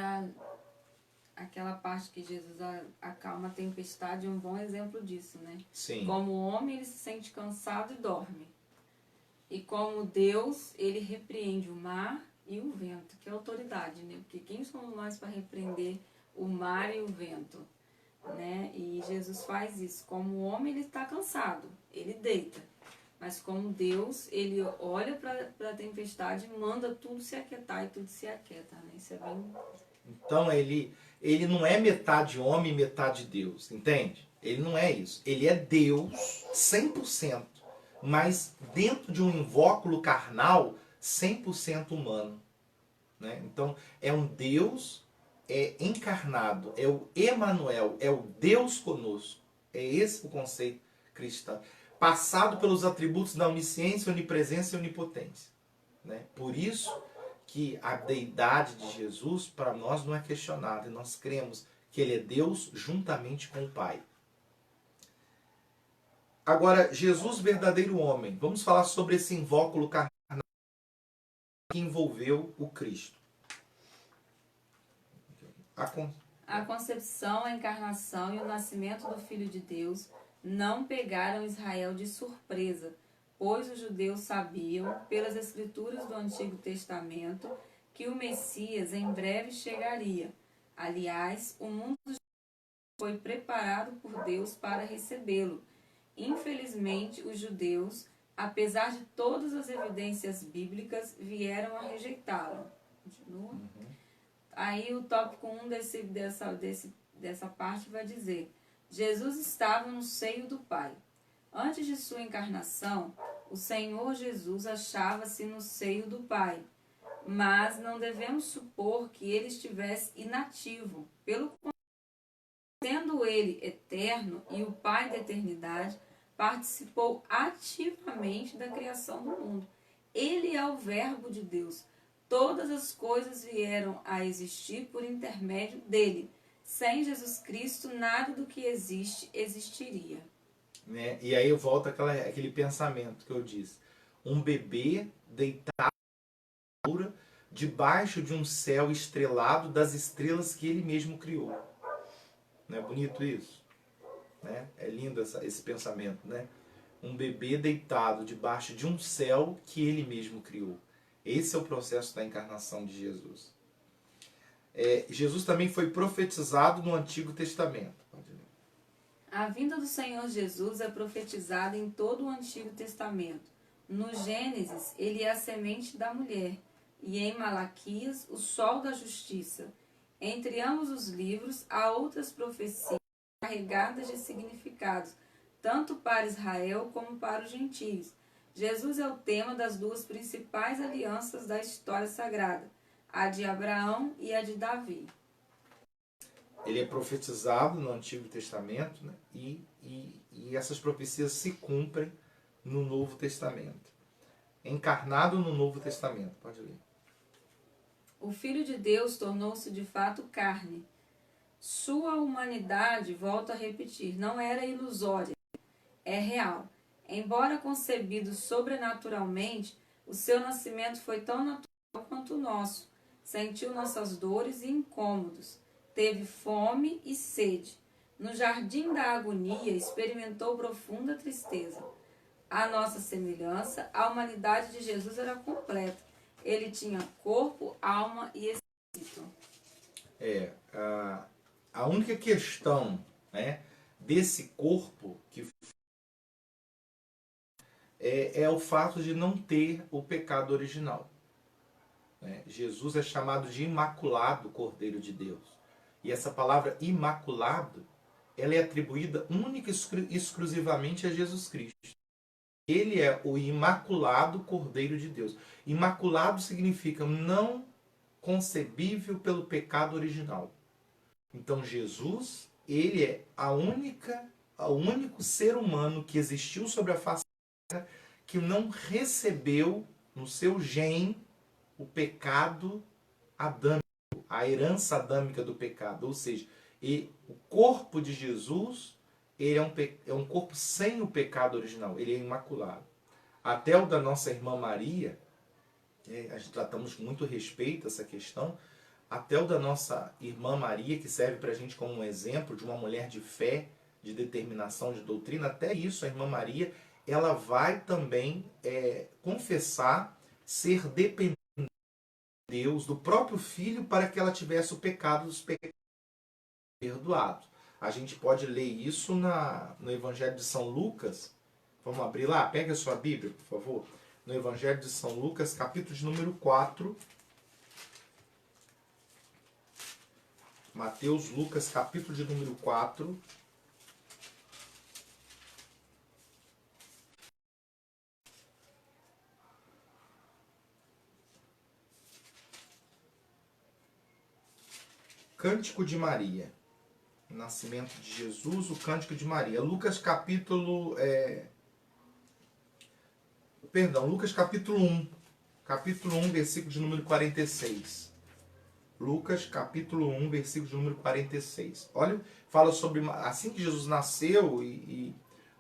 aquela parte que Jesus acalma a tempestade é um bom exemplo disso, né? Sim. Como o homem, ele se sente cansado e dorme. E como Deus, ele repreende o mar e o vento, que é autoridade, né? Porque quem somos nós para repreender o mar e o vento, né? E Jesus faz isso. Como o homem, ele está cansado, ele deita. Mas como Deus, ele olha para a tempestade e manda tudo se aquietar e tudo se aquieta, né? Isso é bem... Então ele não é metade homem e metade Deus, entende? Ele não é isso. Ele é Deus 100%, mas dentro de um invólucro carnal 100% humano. Né? Então é um Deus encarnado, é o Emanuel, é o Deus conosco. É esse o conceito cristão. Passado pelos atributos da onisciência, onipresença e onipotência. Né? Por isso que a deidade de Jesus, para nós, não é questionada. E nós cremos que ele é Deus juntamente com o Pai. Agora, Jesus, verdadeiro homem. Vamos falar sobre esse invólucro carnal que envolveu o Cristo. A concepção, a encarnação e o nascimento do Filho de Deus não pegaram Israel de surpresa, pois os judeus sabiam, pelas escrituras do Antigo Testamento, que o Messias em breve chegaria. Aliás, o mundo foi preparado por Deus para recebê-lo. Infelizmente, os judeus, apesar de todas as evidências bíblicas, vieram a rejeitá-lo. Continua. Aí o tópico 1 dessa parte vai dizer: Jesus estava no seio do Pai. Antes de sua encarnação, o Senhor Jesus achava-se no seio do Pai. Mas não devemos supor que ele estivesse inativo. Pelo contrário, sendo ele eterno e o Pai da eternidade, participou ativamente da criação do mundo. Ele é o Verbo de Deus. Todas as coisas vieram a existir por intermédio dele. Sem Jesus Cristo, nada do que existe existiria. Né? E aí volta aquele pensamento que eu disse. Um bebê deitado debaixo de um céu estrelado das estrelas que ele mesmo criou. Não é bonito isso? Né? É lindo esse pensamento, né? Um bebê deitado debaixo de um céu que ele mesmo criou. Esse é o processo da encarnação de Jesus. Jesus também foi profetizado no Antigo Testamento. A vinda do Senhor Jesus é profetizada em todo o Antigo Testamento. No Gênesis, ele é a semente da mulher, e em Malaquias, o sol da justiça. Entre ambos os livros, há outras profecias carregadas de significados, tanto para Israel como para os gentios. Jesus é o tema das duas principais alianças da história sagrada, a de Abraão e a de Davi. Ele é profetizado no Antigo Testamento, né? E essas profecias se cumprem no Novo Testamento. Encarnado no Novo Testamento. Pode ler. O Filho de Deus tornou-se de fato carne. Sua humanidade, volto a repetir, não era ilusória, é real. Embora concebido sobrenaturalmente, o seu nascimento foi tão natural quanto o nosso. Sentiu nossas dores e incômodos. Teve fome e sede. No jardim da agonia, experimentou profunda tristeza. À nossa semelhança, a humanidade de Jesus era completa. Ele tinha corpo, alma e espírito. A única questão, né, desse corpo que é o fato de não ter o pecado original. Né? Jesus é chamado de imaculado Cordeiro de Deus. E essa palavra imaculado, ela é atribuída única e exclusivamente a Jesus Cristo. Ele é o imaculado Cordeiro de Deus. Imaculado significa não concebível pelo pecado original. Então Jesus, ele é o único ser humano que existiu sobre a face da terra que não recebeu no seu gene o pecado adâmico, a herança adâmica do pecado. Ou seja, o corpo de Jesus, ele é um corpo sem o pecado original, ele é imaculado. Até o da nossa irmã Maria, a gente tratamos com muito respeito essa questão, até o da nossa irmã Maria, que serve para a gente como um exemplo de uma mulher de fé, de determinação, de doutrina, até isso a irmã Maria, ela vai também confessar ser dependente de Deus, do próprio Filho, para que ela tivesse o pecado dos pecados perdoado. A gente pode ler isso no Evangelho de São Lucas. Vamos abrir lá? Pega a sua Bíblia, por favor. No Evangelho de São Lucas, capítulo de número 4. Mateus, Lucas, capítulo de número 4. Cântico de Maria. Nascimento de Jesus, o Cântico de Maria. Lucas capítulo... Lucas capítulo 1. Capítulo 1, versículo de número 46. Lucas capítulo 1, versículo de número 46. Olha, fala sobre assim que Jesus nasceu e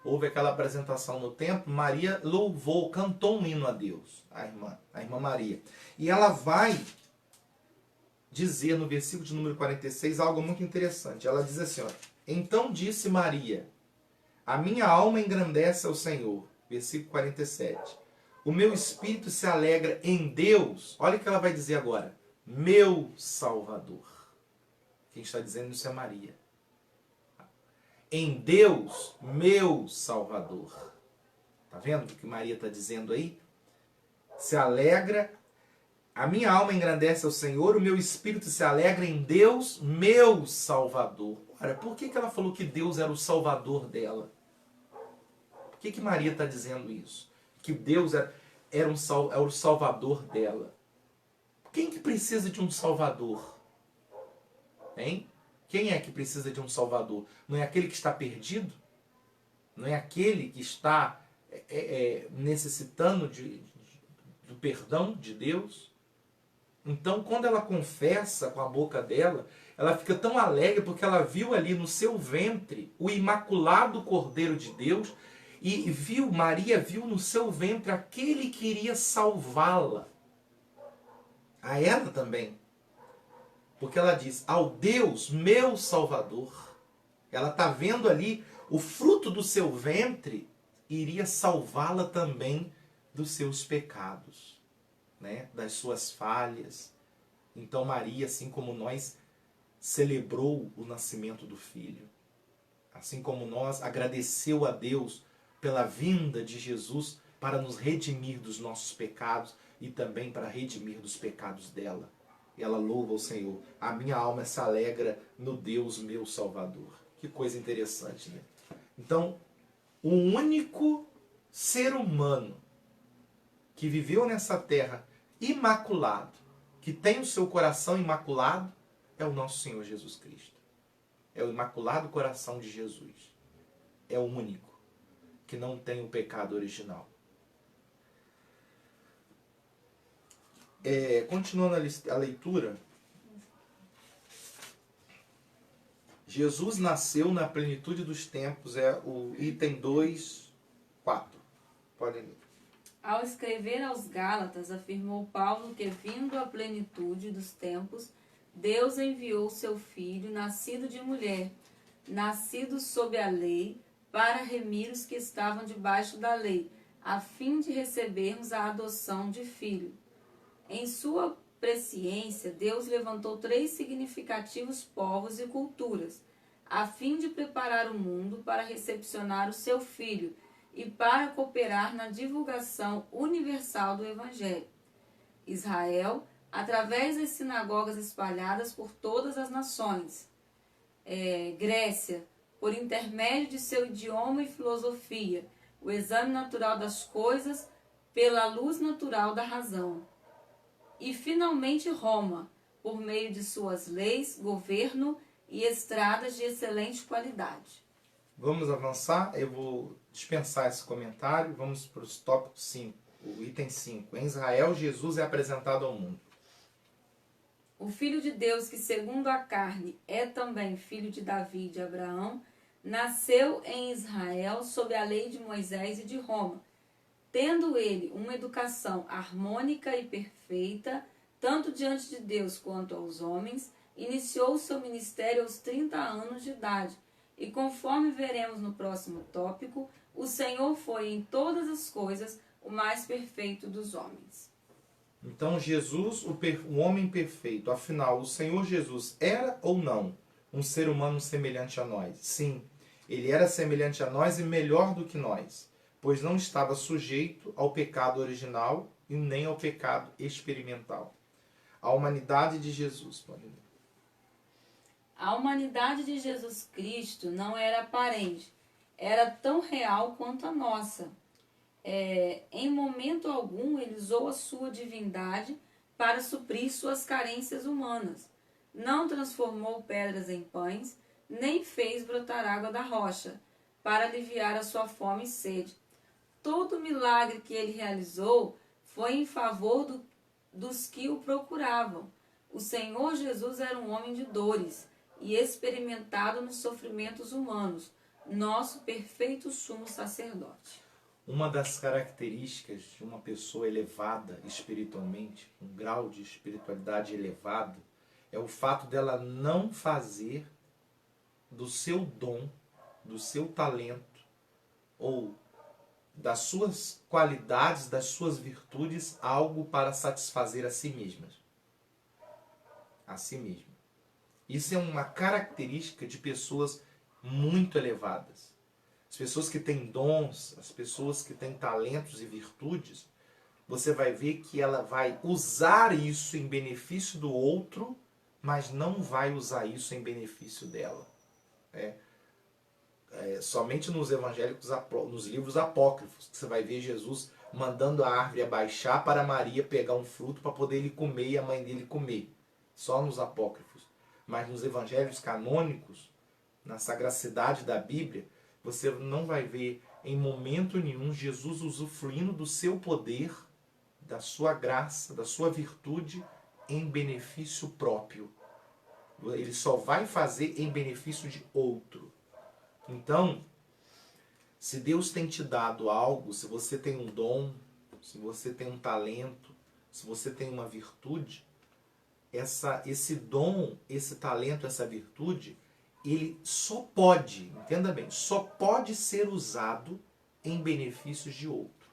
houve aquela apresentação no templo, Maria louvou, cantou um hino a Deus, a irmã Maria. E ela vai dizer no versículo de número 46 algo muito interessante. Ela diz assim, ó, então disse Maria, a minha alma engrandece ao Senhor. Versículo 47. O meu espírito se alegra em Deus. Olha o que ela vai dizer agora. Meu Salvador. Quem está dizendo isso é Maria. Em Deus, meu Salvador. Está vendo o que Maria está dizendo aí? Se alegra. A minha alma engrandece ao Senhor, o meu espírito se alegra em Deus, meu Salvador. Ora, por que ela falou que Deus era o Salvador dela? Por que Maria está dizendo isso? Que Deus era o Salvador dela. Quem que precisa de um Salvador? Hein? Quem é que precisa de um Salvador? Não é aquele que está perdido? Não é aquele que está necessitando do perdão de Deus? Então, quando ela confessa com a boca dela, ela fica tão alegre porque ela viu ali no seu ventre o imaculado Cordeiro de Deus e Maria viu no seu ventre aquele que iria salvá-la. A ela também. Porque ela diz, ao Deus, meu Salvador. Ela está vendo ali o fruto do seu ventre iria salvá-la também dos seus pecados. Né, das suas falhas. Então Maria, assim como nós, celebrou o nascimento do Filho. Assim como nós, agradeceu a Deus pela vinda de Jesus para nos redimir dos nossos pecados e também para redimir dos pecados dela. E ela louva o Senhor. A minha alma se alegra no Deus meu Salvador. Que coisa interessante, né? Então, o único ser humano que viveu nessa terra imaculado, que tem o seu coração imaculado, é o nosso Senhor Jesus Cristo. É o imaculado coração de Jesus. É o único que não tem o pecado original. Continuando a leitura, Jesus nasceu na plenitude dos tempos, é o item 2.4. Podem ler. Ao escrever aos Gálatas, afirmou Paulo que, vindo à plenitude dos tempos, Deus enviou seu Filho, nascido de mulher, nascido sob a lei, para remir os que estavam debaixo da lei, a fim de recebermos a adoção de filho. Em sua presciência, Deus levantou 3 significativos povos e culturas, a fim de preparar o mundo para recepcionar o seu Filho, e para cooperar na divulgação universal do Evangelho. Israel, através das sinagogas espalhadas por todas as nações. Grécia, por intermédio de seu idioma e filosofia, o exame natural das coisas pela luz natural da razão. E, finalmente, Roma, por meio de suas leis, governo e estradas de excelente qualidade. Vamos avançar, eu vou dispensar esse comentário, vamos para os tópicos 5, o item 5. Em Israel, Jesus é apresentado ao mundo. O Filho de Deus, que segundo a carne é também filho de Davi e de Abraão, nasceu em Israel sob a lei de Moisés e de Roma, tendo ele uma educação harmônica e perfeita, tanto diante de Deus quanto aos homens, iniciou seu ministério aos 30 anos de idade. E conforme veremos no próximo tópico, o Senhor foi em todas as coisas o mais perfeito dos homens. Então Jesus, o homem perfeito, afinal, o Senhor Jesus era ou não um ser humano semelhante a nós? Sim, ele era semelhante a nós e melhor do que nós, pois não estava sujeito ao pecado original e nem ao pecado experimental. A humanidade de Jesus, pode ler. A humanidade de Jesus Cristo não era aparente, era tão real quanto a nossa. Em momento algum ele usou a sua divindade para suprir suas carências humanas. Não transformou pedras em pães, nem fez brotar água da rocha, para aliviar a sua fome e sede. Todo o milagre que ele realizou foi em favor dos que o procuravam. O Senhor Jesus era um homem de dores e experimentado nos sofrimentos humanos, nosso perfeito sumo sacerdote. Uma das características de uma pessoa elevada espiritualmente, um grau de espiritualidade elevado, é o fato dela não fazer do seu dom, do seu talento ou das suas qualidades, das suas virtudes, algo para satisfazer a si mesma. A si mesma. Isso é uma característica de pessoas muito elevadas. As pessoas que têm dons, as pessoas que têm talentos e virtudes, você vai ver que ela vai usar isso em benefício do outro, mas não vai usar isso em benefício dela. Somente nos evangélicos, nos livros apócrifos, que você vai ver Jesus mandando a árvore abaixar para Maria pegar um fruto para poder ele comer e a mãe dele comer. Só nos apócrifos. Mas nos evangelhos canônicos, na sagracidade da Bíblia, você não vai ver em momento nenhum Jesus usufruindo do seu poder, da sua graça, da sua virtude em benefício próprio. Ele só vai fazer em benefício de outro. Então, se Deus tem te dado algo, se você tem um dom, se você tem um talento, se você tem uma virtude, esse dom, esse talento, essa virtude, ele só pode, entenda bem, só pode ser usado em benefícios de outro,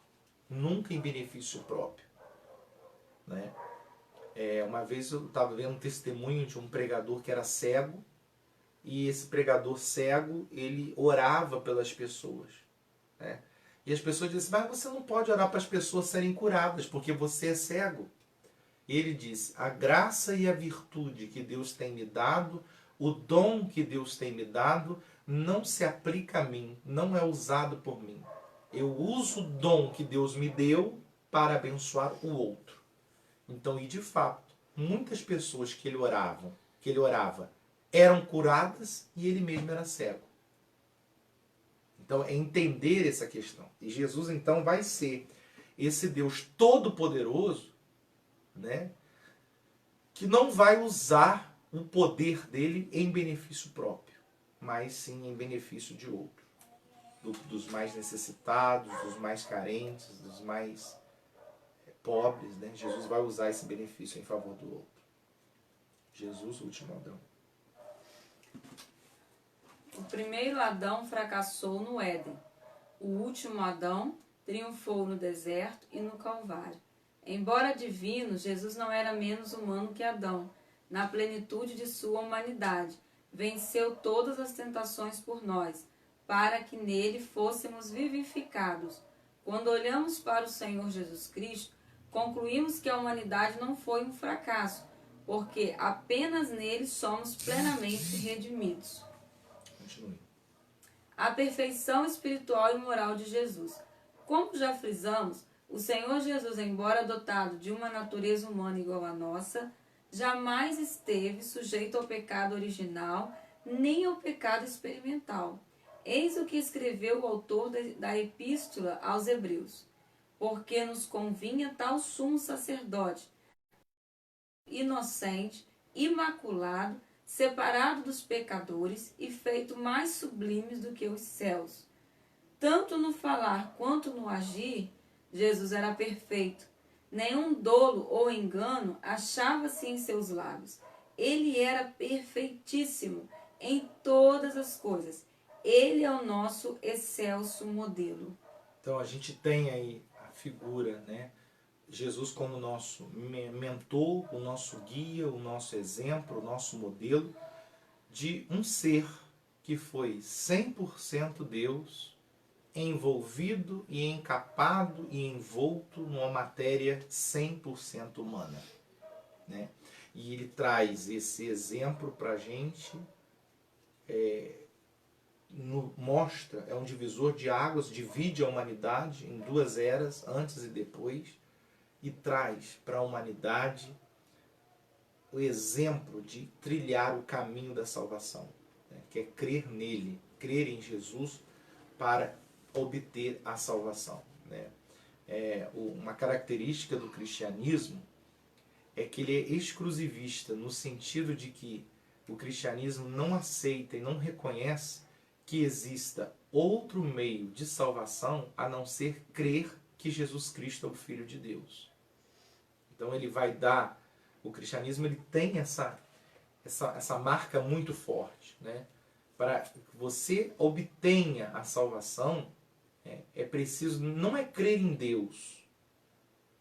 nunca em benefício próprio. Né? Uma vez eu estava vendo um testemunho de um pregador que era cego, e esse pregador cego, ele orava pelas pessoas. Né? E as pessoas diziam, mas você não pode orar para as pessoas serem curadas, porque você é cego. Ele disse, a graça e a virtude que Deus tem me dado, o dom que Deus tem me dado, não se aplica a mim, não é usado por mim. Eu uso o dom que Deus me deu para abençoar o outro. Então, e de fato, muitas pessoas que ele orava, eram curadas e ele mesmo era cego. Então, é entender essa questão. E Jesus, então, vai ser esse Deus todo-poderoso, né, que não vai usar o poder dele em benefício próprio, mas sim em benefício de outro. Dos mais necessitados, dos mais carentes, dos mais pobres. Né? Jesus vai usar esse benefício em favor do outro. Jesus, o último Adão. O primeiro Adão fracassou no Éden. O último Adão triunfou no deserto e no Calvário. Embora divino, Jesus não era menos humano que Adão. Na plenitude de sua humanidade, venceu todas as tentações por nós, para que nele fôssemos vivificados. Quando olhamos para o Senhor Jesus Cristo, concluímos que a humanidade não foi um fracasso, porque apenas nele somos plenamente redimidos. Continue. A perfeição espiritual e moral de Jesus. Como já frisamos, o Senhor Jesus, embora dotado de uma natureza humana igual à nossa, jamais esteve sujeito ao pecado original, nem ao pecado experimental. Eis o que escreveu o autor da Epístola aos Hebreus. Porque nos convinha tal sumo sacerdote, inocente, imaculado, separado dos pecadores e feito mais sublimes do que os céus. Tanto no falar quanto no agir, Jesus era perfeito. Nenhum dolo ou engano achava-se em seus lábios. Ele era perfeitíssimo em todas as coisas. Ele é o nosso excelso modelo. Então a gente tem aí a figura, né? Jesus como nosso mentor, o nosso guia, o nosso exemplo, o nosso modelo de um ser que foi 100% Deus, envolvido e encapado e envolto numa matéria 100% humana. Né? E ele traz esse exemplo para a gente, mostra, é um divisor de águas, divide a humanidade em duas eras, antes e depois, e traz para a humanidade o exemplo de trilhar o caminho da salvação, né? Que é crer nele, crer em Jesus para obter a salvação. Né? Uma característica do cristianismo é que ele é exclusivista, no sentido de que o cristianismo não aceita e não reconhece que exista outro meio de salvação a não ser crer que Jesus Cristo é o Filho de Deus. Então ele vai dar, o cristianismo ele tem essa marca muito forte, né? Para que você obtenha a salvação, é preciso, não é crer em Deus,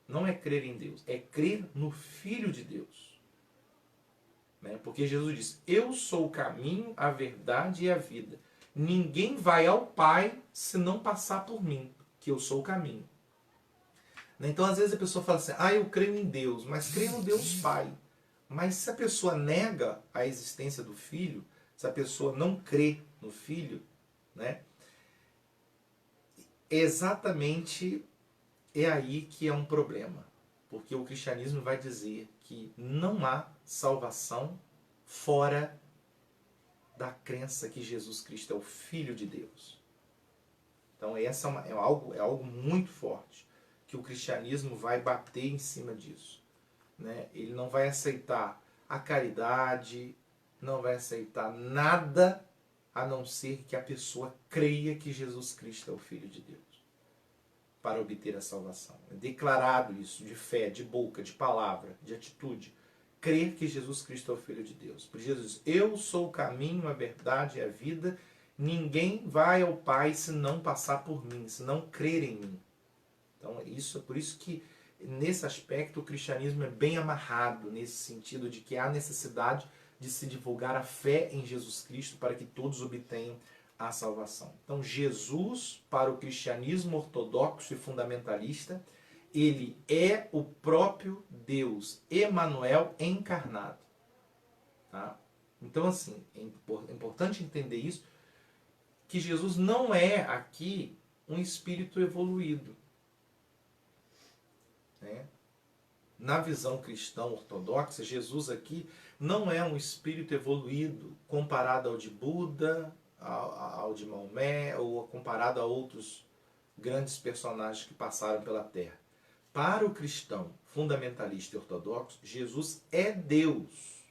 não é crer em Deus, é crer no Filho de Deus. Né? Porque Jesus diz, eu sou o caminho, a verdade e a vida. Ninguém vai ao Pai se não passar por mim, que eu sou o caminho. Então às vezes a pessoa fala assim, eu creio em Deus, mas creio no Deus Pai. Mas se a pessoa nega a existência do Filho, se a pessoa não crê no Filho, né, exatamente é aí que é um problema. Porque o cristianismo vai dizer que não há salvação fora da crença que Jesus Cristo é o Filho de Deus. Então essa é algo muito forte, que o cristianismo vai bater em cima disso. Né? Ele não vai aceitar a caridade, não vai aceitar nada a não ser que a pessoa creia que Jesus Cristo é o Filho de Deus para obter a salvação. É declarado isso de fé, de boca, de palavra, de atitude. Crer que Jesus Cristo é o Filho de Deus. Por Jesus, eu sou o caminho, a verdade e a vida. Ninguém vai ao Pai se não passar por mim, se não crer em mim. Então, por isso que nesse aspecto o cristianismo é bem amarrado, nesse sentido de que há necessidade de se divulgar a fé em Jesus Cristo para que todos obtenham a salvação. Então Jesus, para o cristianismo ortodoxo e fundamentalista, ele é o próprio Deus, Emanuel encarnado. Tá? Então assim, é importante entender isso, que Jesus não é aqui um espírito evoluído. Né? Na visão cristã ortodoxa, Jesus aqui não é um espírito evoluído comparado ao de Buda, ao de Maomé, ou comparado a outros grandes personagens que passaram pela Terra. Para o cristão fundamentalista e ortodoxo, Jesus é Deus.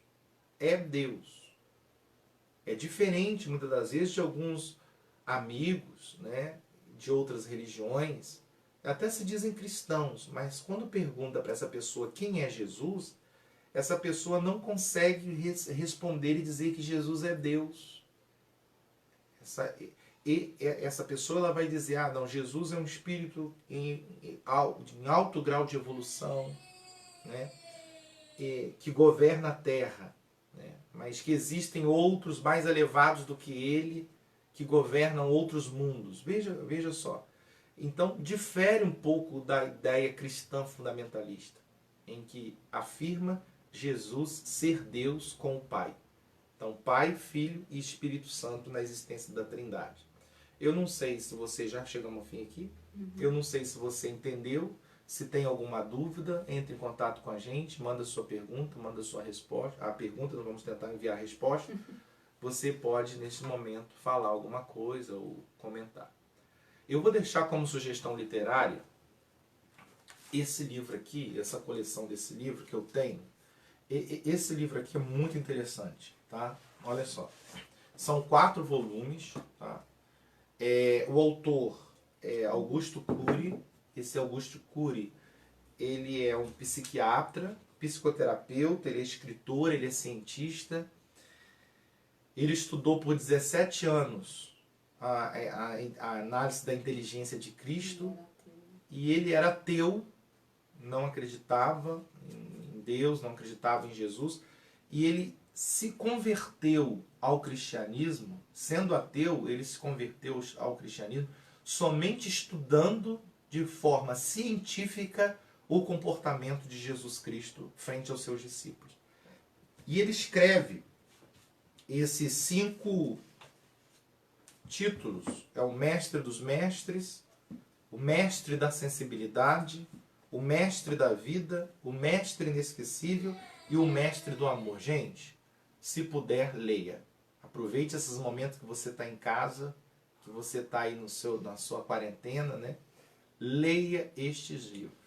É Deus. É diferente, muitas das vezes, de alguns amigos, né, de outras religiões, até se dizem cristãos, mas quando pergunta para essa pessoa quem é Jesus, essa pessoa não consegue responder e dizer que Jesus é Deus. Essa pessoa ela vai dizer, não, Jesus é um espírito em alto grau de evolução, né, que governa a Terra, né, mas que existem outros mais elevados do que ele, que governam outros mundos. Veja só. Então, difere um pouco da ideia cristã fundamentalista, em que afirma Jesus ser Deus com o Pai. Então, Pai, Filho e Espírito Santo na existência da Trindade. Eu não sei se você já chegamos ao fim aqui, eu não sei se você entendeu, se tem alguma dúvida, entre em contato com a gente, manda sua pergunta, manda sua resposta. A pergunta, nós vamos tentar enviar a resposta. Você pode, nesse momento, falar alguma coisa ou comentar. Eu vou deixar como sugestão literária esse livro aqui, essa coleção desse livro que eu tenho. Esse livro aqui é muito interessante, tá? Olha só. São 4 volumes, tá? O autor é Augusto Cury. Esse Augusto Cury, ele é um psiquiatra, psicoterapeuta, ele é escritor, ele é cientista. Ele estudou por 17 anos a análise da inteligência de Cristo, e ele era ateu, não acreditava em Deus, não acreditava em Jesus, e ele se converteu ao cristianismo, sendo ateu, ele se converteu ao cristianismo somente estudando de forma científica o comportamento de Jesus Cristo frente aos seus discípulos. E ele escreve esses 5 títulos: é o Mestre dos Mestres, o Mestre da Sensibilidade, o Mestre da Vida, o Mestre Inesquecível e o Mestre do Amor. Gente, se puder, leia. Aproveite esses momentos que você está em casa, que você está aí na sua quarentena, né? Leia estes livros.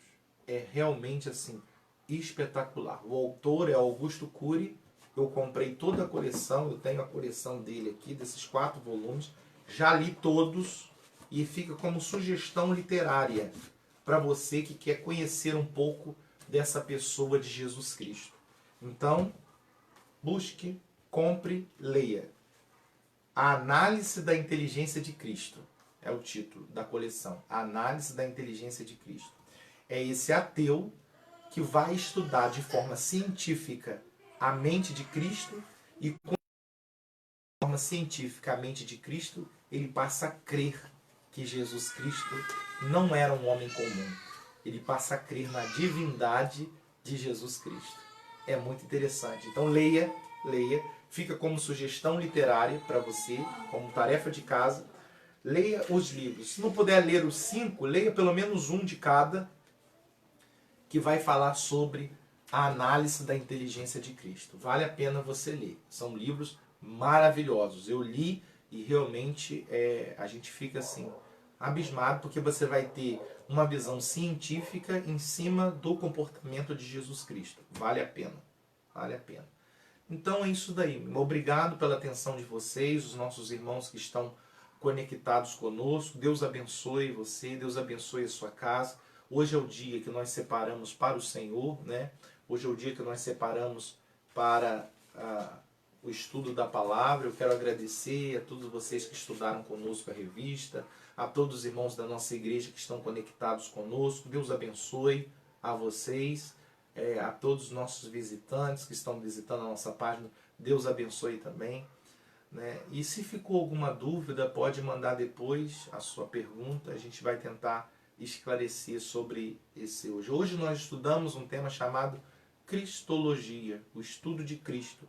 É realmente assim, espetacular. O autor é Augusto Cury. Eu comprei toda a coleção, eu tenho a coleção dele aqui, desses 4 volumes. Já li todos e fica como sugestão literária para você que quer conhecer um pouco dessa pessoa de Jesus Cristo. Então, busque, compre, leia. A Análise da Inteligência de Cristo é o título da coleção. A Análise da Inteligência de Cristo. É esse ateu que vai estudar de forma científica a mente de Cristo e com a forma científica a mente de Cristo, ele passa a crer que Jesus Cristo não era um homem comum. Ele passa a crer na divindade de Jesus Cristo. É muito interessante. Então leia. Fica como sugestão literária para você, como tarefa de casa. Leia os livros. Se não puder ler os 5, leia pelo menos um de cada, que vai falar sobre a análise da inteligência de Cristo. Vale a pena você ler. São livros maravilhosos. Eu li e realmente a gente fica assim abismado, porque você vai ter uma visão científica em cima do comportamento de Jesus Cristo. Vale a pena. Vale a pena. Então é isso daí. Obrigado pela atenção de vocês, os nossos irmãos que estão conectados conosco. Deus abençoe você, Deus abençoe a sua casa. Hoje é o dia que nós separamos para o Senhor, né? Hoje é o dia que nós separamos para o estudo da palavra. Eu quero agradecer a todos vocês que estudaram conosco a revista, a todos os irmãos da nossa igreja que estão conectados conosco. Deus abençoe a vocês, a todos os nossos visitantes que estão visitando a nossa página. Deus abençoe também, né? E se ficou alguma dúvida, pode mandar depois a sua pergunta. A gente vai tentar esclarecer sobre esse hoje. Hoje nós estudamos um tema chamado Cristologia, o estudo de Cristo.